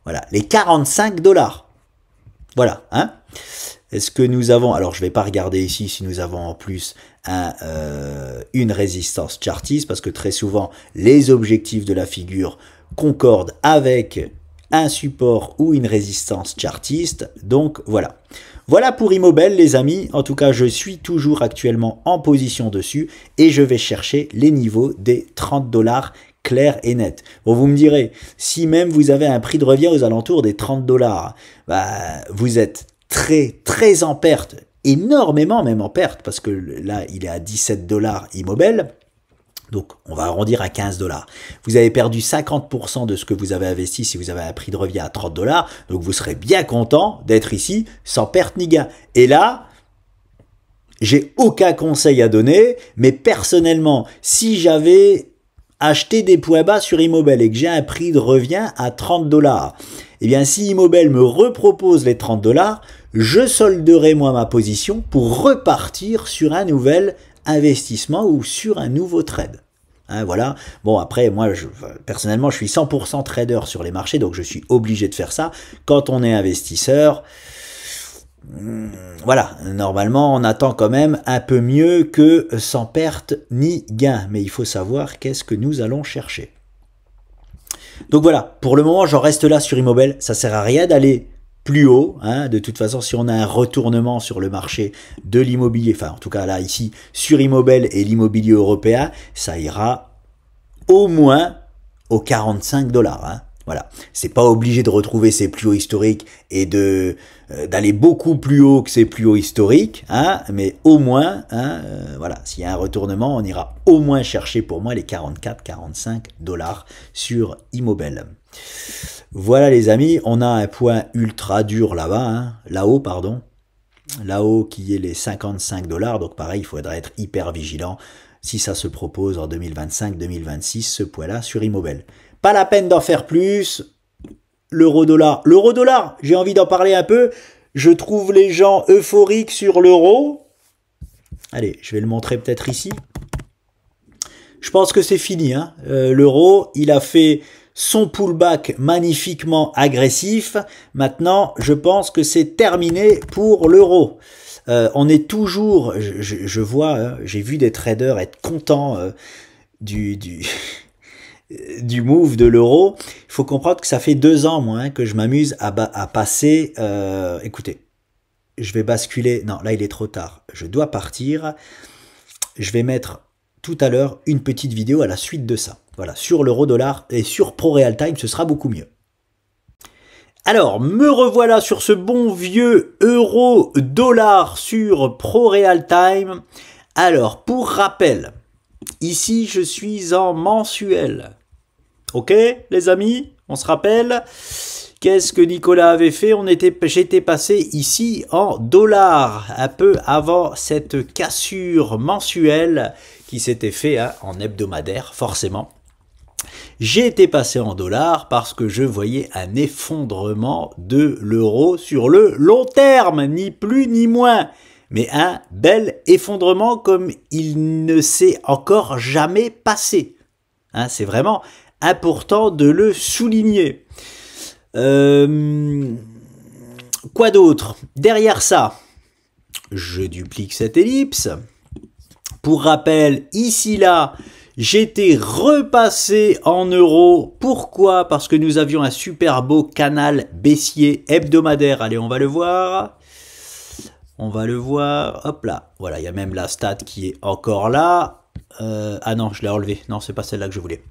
voilà, les 45 $. Voilà, hein. Est-ce que nous avons, alors je ne vais pas regarder ici si nous avons en plus une résistance chartiste, parce que très souvent les objectifs de la figure concordent avec un support ou une résistance chartiste. Donc voilà. Voilà pour Immobel les amis. En tout cas, je suis toujours actuellement en position dessus et je vais chercher les niveaux des 30 $ clair et net. Bon, vous me direz, si même vous avez un prix de revient aux alentours des 30 $, bah, vous êtes très en perte, énormément même en perte, parce que là, il est à 17 $ Immobel. Donc, on va arrondir à 15 $. Vous avez perdu 50% de ce que vous avez investi si vous avez un prix de revient à 30 $. Donc, vous serez bien content d'être ici sans perte ni gain. Et là, j'ai aucun conseil à donner, mais personnellement, si j'avais acheté des points bas sur Immobel et que j'ai un prix de revient à 30 $, eh bien, si Immobel me repropose les 30 $, je solderai moi ma position pour repartir sur un nouvel investissement ou sur un nouveau trade. Hein, voilà. Bon, après, moi, personnellement, je suis 100% trader sur les marchés, donc je suis obligé de faire ça. Quand on est investisseur, voilà, normalement, on attend quand même un peu mieux que sans perte ni gain. Mais il faut savoir qu'est-ce que nous allons chercher. Donc voilà, pour le moment, j'en reste là sur Immobel. Ça sert à rien d'aller plus haut, hein. De toute façon, si on a un retournement sur le marché de l'immobilier, enfin en tout cas là ici sur Immobel et l'immobilier européen, ça ira au moins aux 45 dollars. Hein. Voilà, c'est pas obligé de retrouver ses plus hauts historiques et de d'aller beaucoup plus haut que ses plus hauts historiques, hein, mais au moins, hein, voilà, s'il y a un retournement, on ira au moins chercher pour moi les 44-45 dollars sur Immobel. Voilà les amis, on a un point ultra dur là-bas, hein, là-haut pardon, là-haut qui est les 55 dollars, donc pareil, il faudra être hyper vigilant si ça se propose en 2025-2026, ce point-là sur Immobel. Pas la peine d'en faire plus. L'euro-dollar. L'euro-dollar, j'ai envie d'en parler un peu. Je trouve les gens euphoriques sur l'euro. Allez, je vais le montrer peut-être ici. Je pense que c'est fini. Hein. L'euro, il a fait son pullback magnifiquement agressif. Maintenant, je pense que c'est terminé pour l'euro. On est toujours, je vois, hein, j'ai vu des traders être contents du move de l'euro. Il faut comprendre que ça fait 2 ans, moi, hein, que je m'amuse à passer... écoutez, je vais basculer... Non, là, il est trop tard. Je dois partir. Je vais mettre tout à l'heure une petite vidéo à la suite de ça. Voilà, sur l'euro-dollar et sur ProRealTime, ce sera beaucoup mieux. Alors, me revoilà sur ce bon vieux euro-dollar sur ProRealTime. Alors, pour rappel, ici, je suis en mensuel. Ok, les amis, on se rappelle. Qu'est-ce que Nicolas avait fait? J'étais passé ici en dollars, un peu avant cette cassure mensuelle qui s'était fait hein, en hebdomadaire, forcément. J'ai été passé en dollars parce que je voyais un effondrement de l'euro sur le long terme, ni plus ni moins. Mais un bel effondrement comme il ne s'est encore jamais passé. Hein, c'est vraiment important de le souligner. Quoi d'autre? Derrière ça, je duplique cette ellipse. Pour rappel, ici, là, j'étais repassé en euros. Pourquoi? Parce que nous avions un super beau canal baissier hebdomadaire. Allez, on va le voir. On va le voir. Hop là. Voilà, il y a même la stat qui est encore là. Ah non, je l'ai enlevé. Non, c'est pas celle-là que je voulais.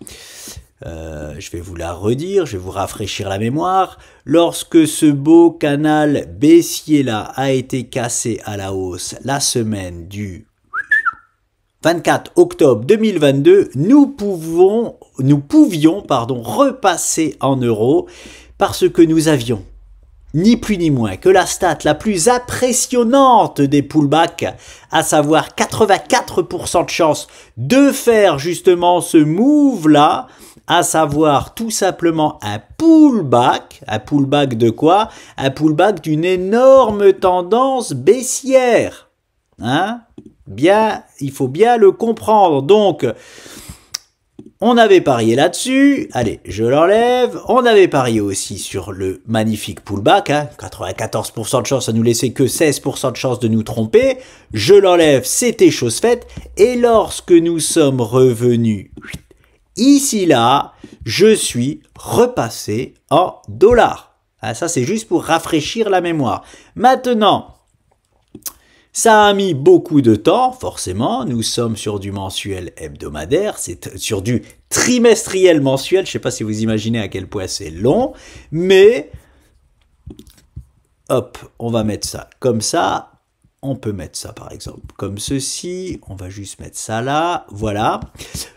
Je vais vous la redire, je vais vous rafraîchir la mémoire. Lorsque ce beau canal baissier-là a été cassé à la hausse la semaine du 24 octobre 2022, nous pouvions repasser en euros parce que nous avions ni plus ni moins que la stat la plus impressionnante des pullbacks, à savoir 84% de chance de faire justement ce move-là, à savoir tout simplement un pullback. Un pullback de quoi? Un pullback d'une énorme tendance baissière. Hein? Bien, il faut bien le comprendre. Donc, on avait parié là-dessus. Allez, je l'enlève. On avait parié aussi sur le magnifique pullback. Hein, 94% de chance, ça nous laissait que 16% de chance de nous tromper. Je l'enlève, c'était chose faite. Et lorsque nous sommes revenus ici, là, je suis repassé en dollars. Hein, ça, c'est juste pour rafraîchir la mémoire. Maintenant, ça a mis beaucoup de temps, forcément. Nous sommes sur du mensuel hebdomadaire, c'est sur du trimestriel mensuel. Je ne sais pas si vous imaginez à quel point c'est long, mais hop, on va mettre ça comme ça. On peut mettre ça par exemple comme ceci. On va juste mettre ça là. Voilà.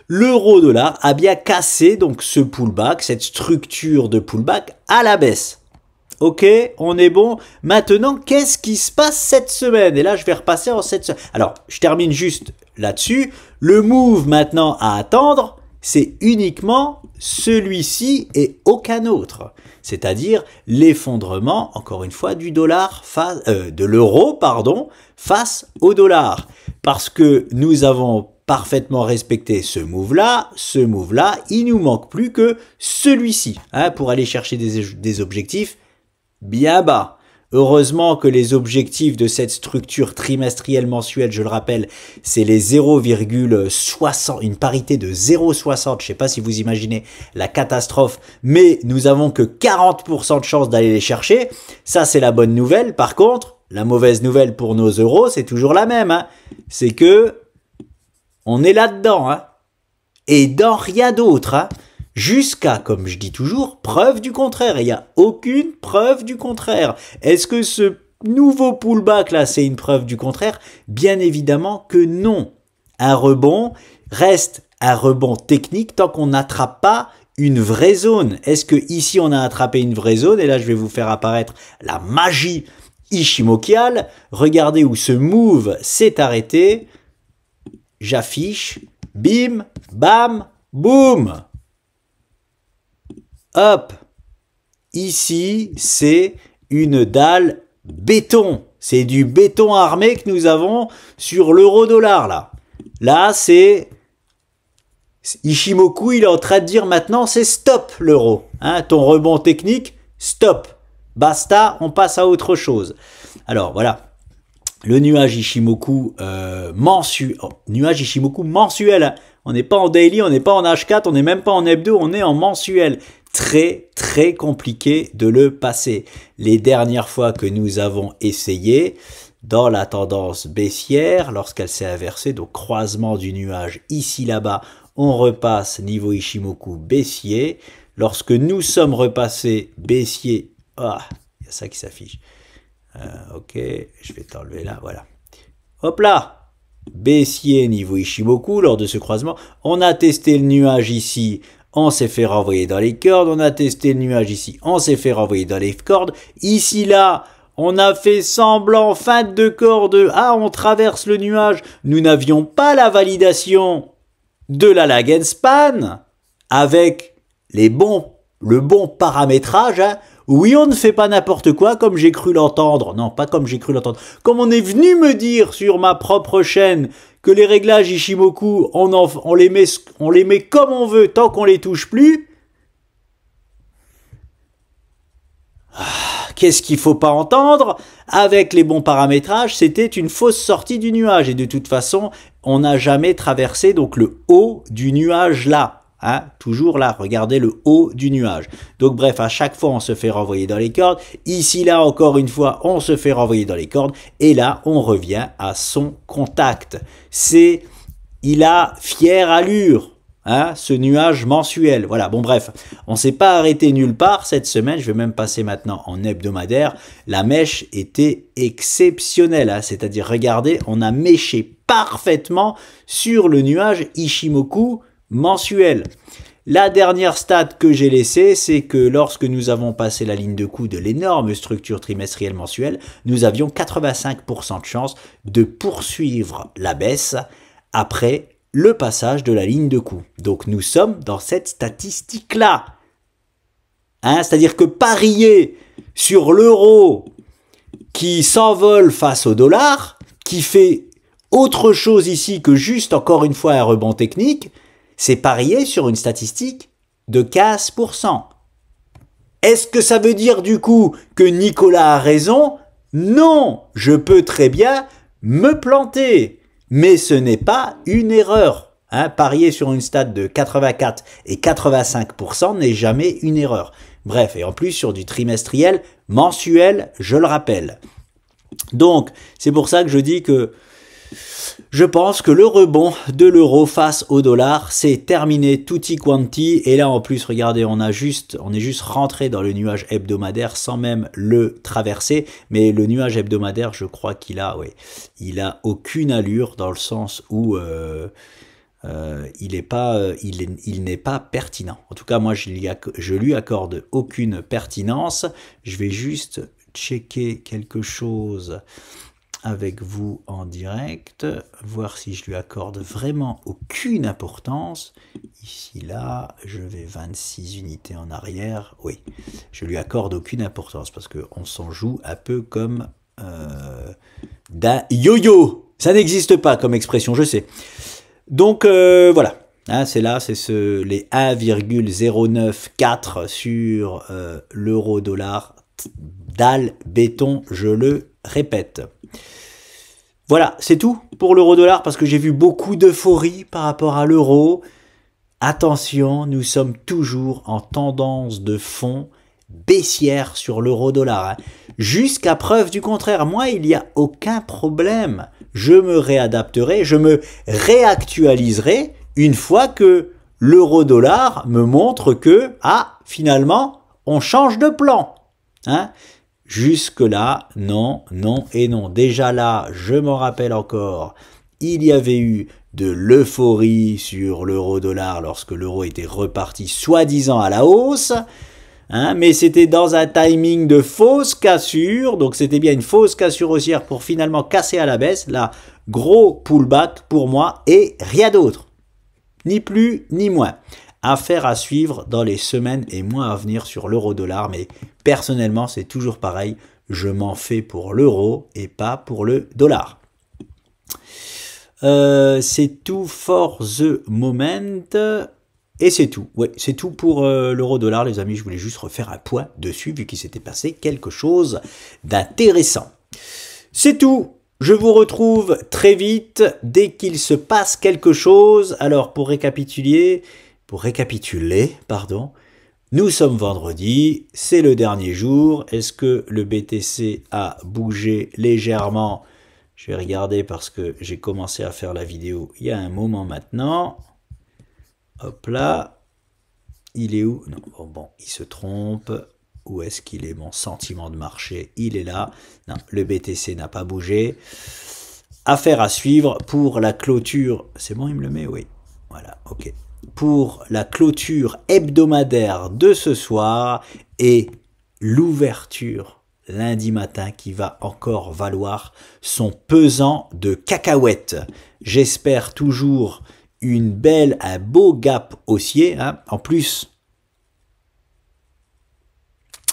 L'euro-dollar a bien cassé donc ce pullback, cette structure de pullback à la baisse. Ok, on est bon. Maintenant, qu'est-ce qui se passe cette semaine? Et là, je vais repasser en cette semaine. Alors, je termine juste là-dessus. Le move maintenant à attendre, c'est uniquement celui-ci et aucun autre. C'est-à-dire l'effondrement, encore une fois, du dollar de l'euro, pardon, face au dollar. Parce que nous avons parfaitement respecté ce move-là, il nous manque plus que celui-ci, hein, pour aller chercher des objectifs bien bas. Heureusement que les objectifs de cette structure trimestrielle mensuelle, je le rappelle, c'est les 0,60, une parité de 0,60. Je ne sais pas si vous imaginez la catastrophe, mais nous avons que 40% de chance d'aller les chercher. Ça, c'est la bonne nouvelle. Par contre, la mauvaise nouvelle pour nos euros, c'est toujours la même. Hein. C'est que on est là-dedans. Hein. Et dans rien d'autre. Hein. Jusqu'à, comme je dis toujours, preuve du contraire. Il n'y a aucune preuve du contraire. Est-ce que ce nouveau pullback là, c'est une preuve du contraire? Bien évidemment que non. Un rebond reste un rebond technique tant qu'on n'attrape pas une vraie zone. Est-ce que ici on a attrapé une vraie zone? Et là je vais vous faire apparaître la magie Ishimokiale. Regardez où ce move s'est arrêté. J'affiche. Bim, bam, boum. Hop. Ici c'est une dalle béton. C'est du béton armé que nous avons sur l'euro-dollar là. Là c'est... Ishimoku, il est en train de dire maintenant c'est stop l'euro. Hein, ton rebond technique, stop. Basta, on passe à autre chose. Alors voilà, le nuage Ishimoku mensuel. Hein. On n'est pas en daily, on n'est pas en H4, on n'est même pas en hebdo, on est en mensuel. Très très compliqué de le passer. Les dernières fois que nous avons essayé, dans la tendance baissière, lorsqu'elle s'est inversée, donc croisement du nuage ici là-bas, on repasse niveau Ishimoku baissier. Lorsque nous sommes repassés baissier, ah, il y a ça qui s'affiche. Ok, je vais t'enlever là, voilà. Hop là, baissier niveau Ishimoku lors de ce croisement. On a testé le nuage ici, on s'est fait renvoyer dans les cordes. On a testé le nuage ici, on s'est fait renvoyer dans les cordes. Ici là, on a fait semblant, feinte de corde. Ah, on traverse le nuage. Nous n'avions pas la validation de la Lagenspan avec le bon paramétrage. Hein. Oui, on ne fait pas n'importe quoi comme j'ai cru l'entendre. Non, pas comme j'ai cru l'entendre. Comme on est venu me dire sur ma propre chaîne que les réglages Ishimoku, on les met comme on veut tant qu'on les touche plus. Qu'est-ce qu'il faut pas entendre? Avec les bons paramétrages, c'était une fausse sortie du nuage. Et de toute façon, on n'a jamais traversé donc le haut du nuage là. Hein, toujours là, regardez le haut du nuage. Donc bref, à chaque fois, on se fait renvoyer dans les cordes. Ici, là, encore une fois, on se fait renvoyer dans les cordes. Et là, on revient à son contact. Il a fière allure. Hein, ce nuage mensuel. Voilà, bon bref, on s'est pas arrêté nulle part cette semaine, je vais même passer maintenant en hebdomadaire. La mèche était exceptionnelle, hein, c'est-à-dire regardez, on a méché parfaitement sur le nuage Ishimoku mensuel. La dernière stat que j'ai laissée, c'est que lorsque nous avons passé la ligne de coup de l'énorme structure trimestrielle mensuelle, nous avions 85% de chance de poursuivre la baisse après le passage de la ligne de coup. Donc nous sommes dans cette statistique-là. Hein, c'est-à-dire que parier sur l'euro qui s'envole face au dollar, qui fait autre chose ici que juste encore une fois un rebond technique, c'est parier sur une statistique de 15%. Est-ce que ça veut dire du coup que Nicolas a raison? Non, je peux très bien me planter. Mais ce n'est pas une erreur. Hein, parier sur une stat de 84 et 85% n'est jamais une erreur. Bref, et en plus sur du trimestriel, mensuel, je le rappelle. Donc, c'est pour ça que je dis que je pense que le rebond de l'euro face au dollar, c'est terminé tutti quanti. Et là, en plus, regardez, on est juste rentré dans le nuage hebdomadaire sans même le traverser. Mais le nuage hebdomadaire, je crois qu'il a, il a aucune allure dans le sens où il n'est pas pertinent. En tout cas, moi, je lui accorde aucune pertinence. Je vais juste checker quelque chose avec vous en direct, voir si je lui accorde vraiment aucune importance. Ici, là, je vais 26 unités en arrière. Oui, je lui accorde aucune importance parce qu'on s'en joue un peu comme d'un yo-yo. Ça n'existe pas comme expression, je sais. Donc, voilà. Hein, c'est là, c'est les 1,094 sur l'euro-dollar. Dalle, béton, je le répète. Voilà, c'est tout pour l'euro-dollar parce que j'ai vu beaucoup d'euphorie par rapport à l'euro. Attention, nous sommes toujours en tendance de fond baissière sur l'euro-dollar. Hein. Jusqu'à preuve du contraire, moi, il n'y a aucun problème. Je me réadapterai, je me réactualiserai une fois que l'euro-dollar me montre que, ah, finalement, on change de plan. Hein? Jusque-là, non, non et non. Déjà là, je m'en rappelle encore, il y avait eu de l'euphorie sur l'euro-dollar lorsque l'euro était reparti soi-disant à la hausse. Hein, mais c'était dans un timing de fausse cassure, donc c'était bien une fausse cassure haussière pour finalement casser à la baisse. Là, gros pullback pour moi et rien d'autre. Ni plus ni moins. Affaire à suivre dans les semaines et mois à venir sur l'euro-dollar, mais personnellement c'est toujours pareil, je m'en fais pour l'euro et pas pour le dollar. C'est tout for the moment. Et c'est tout, ouais, c'est tout pour l'euro-dollar les amis, je voulais juste refaire un point dessus vu qu'il s'était passé quelque chose d'intéressant. C'est tout, je vous retrouve très vite dès qu'il se passe quelque chose. Alors pour récapituler, nous sommes vendredi, c'est le dernier jour. Est-ce que le BTC a bougé légèrement? Je vais regarder parce que j'ai commencé à faire la vidéo il y a un moment maintenant. Hop là, il est où? Non, bon, il se trompe. Où est-ce qu'il est mon sentiment de marché? Il est là. Non, le BTC n'a pas bougé. Affaire à suivre pour la clôture. C'est bon, il me le met? Oui. Voilà, ok. Pour la clôture hebdomadaire de ce soir et l'ouverture lundi matin qui va encore valoir son pesant de cacahuètes. J'espère toujours un beau gap haussier, hein. En plus,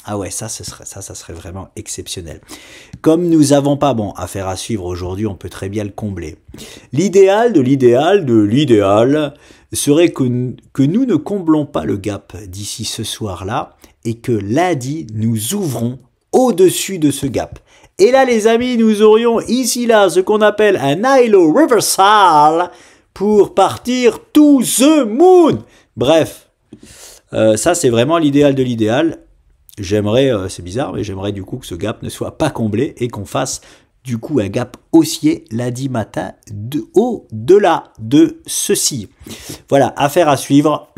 ah ouais, ça serait vraiment exceptionnel. Comme nous n'avons pas, bon, affaire à suivre aujourd'hui, on peut très bien le combler. L'idéal de l'idéal serait que nous ne comblons pas le gap d'ici ce soir-là et que lundi, nous ouvrons au-dessus de ce gap. Et là, les amis, nous aurions ici là ce qu'on appelle un high-low reversal pour partir to the moon. Bref, ça c'est vraiment l'idéal de l'idéal. J'aimerais, c'est bizarre, mais j'aimerais du coup que ce gap ne soit pas comblé et qu'on fasse du coup un gap haussier lundi matin au-delà de ceci. Voilà, affaire à suivre.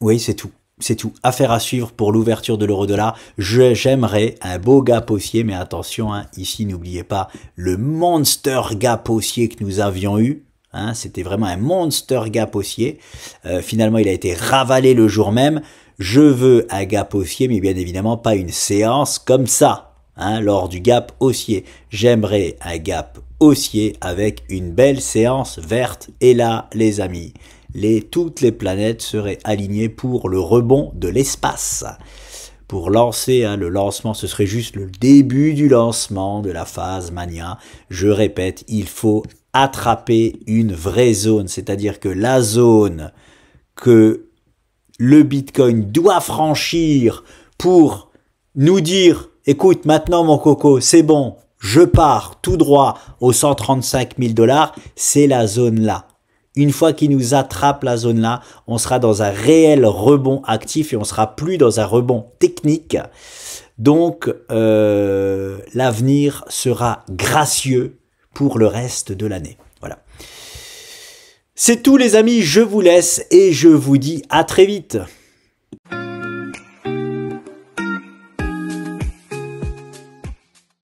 Oui, c'est tout. C'est tout. Affaire à suivre pour l'ouverture de l'euro-dollar. J'aimerais un beau gap haussier, mais attention, hein, ici, n'oubliez pas le monster gap haussier que nous avions eu. Hein, c'était vraiment un monster gap haussier. Finalement, il a été ravalé le jour même. Je veux un gap haussier, mais bien évidemment pas une séance comme ça. Hein, lors du gap haussier, j'aimerais un gap haussier avec une belle séance verte. Et là, les amis, toutes les planètes seraient alignées pour le rebond de l'espace. Pour lancer, hein, le lancement, ce serait juste le début du lancement de la phase mania. Je répète, il faut attraper une vraie zone, c'est-à-dire que la zone que le Bitcoin doit franchir pour nous dire, écoute, maintenant mon coco, c'est bon, je pars tout droit aux 135 000 $, c'est la zone là. Une fois qu'il nous attrape la zone là, on sera dans un réel rebond actif et on sera plus dans un rebond technique. Donc, l'avenir sera gracieux pour le reste de l'année. Voilà. C'est tout les amis, je vous laisse et je vous dis à très vite.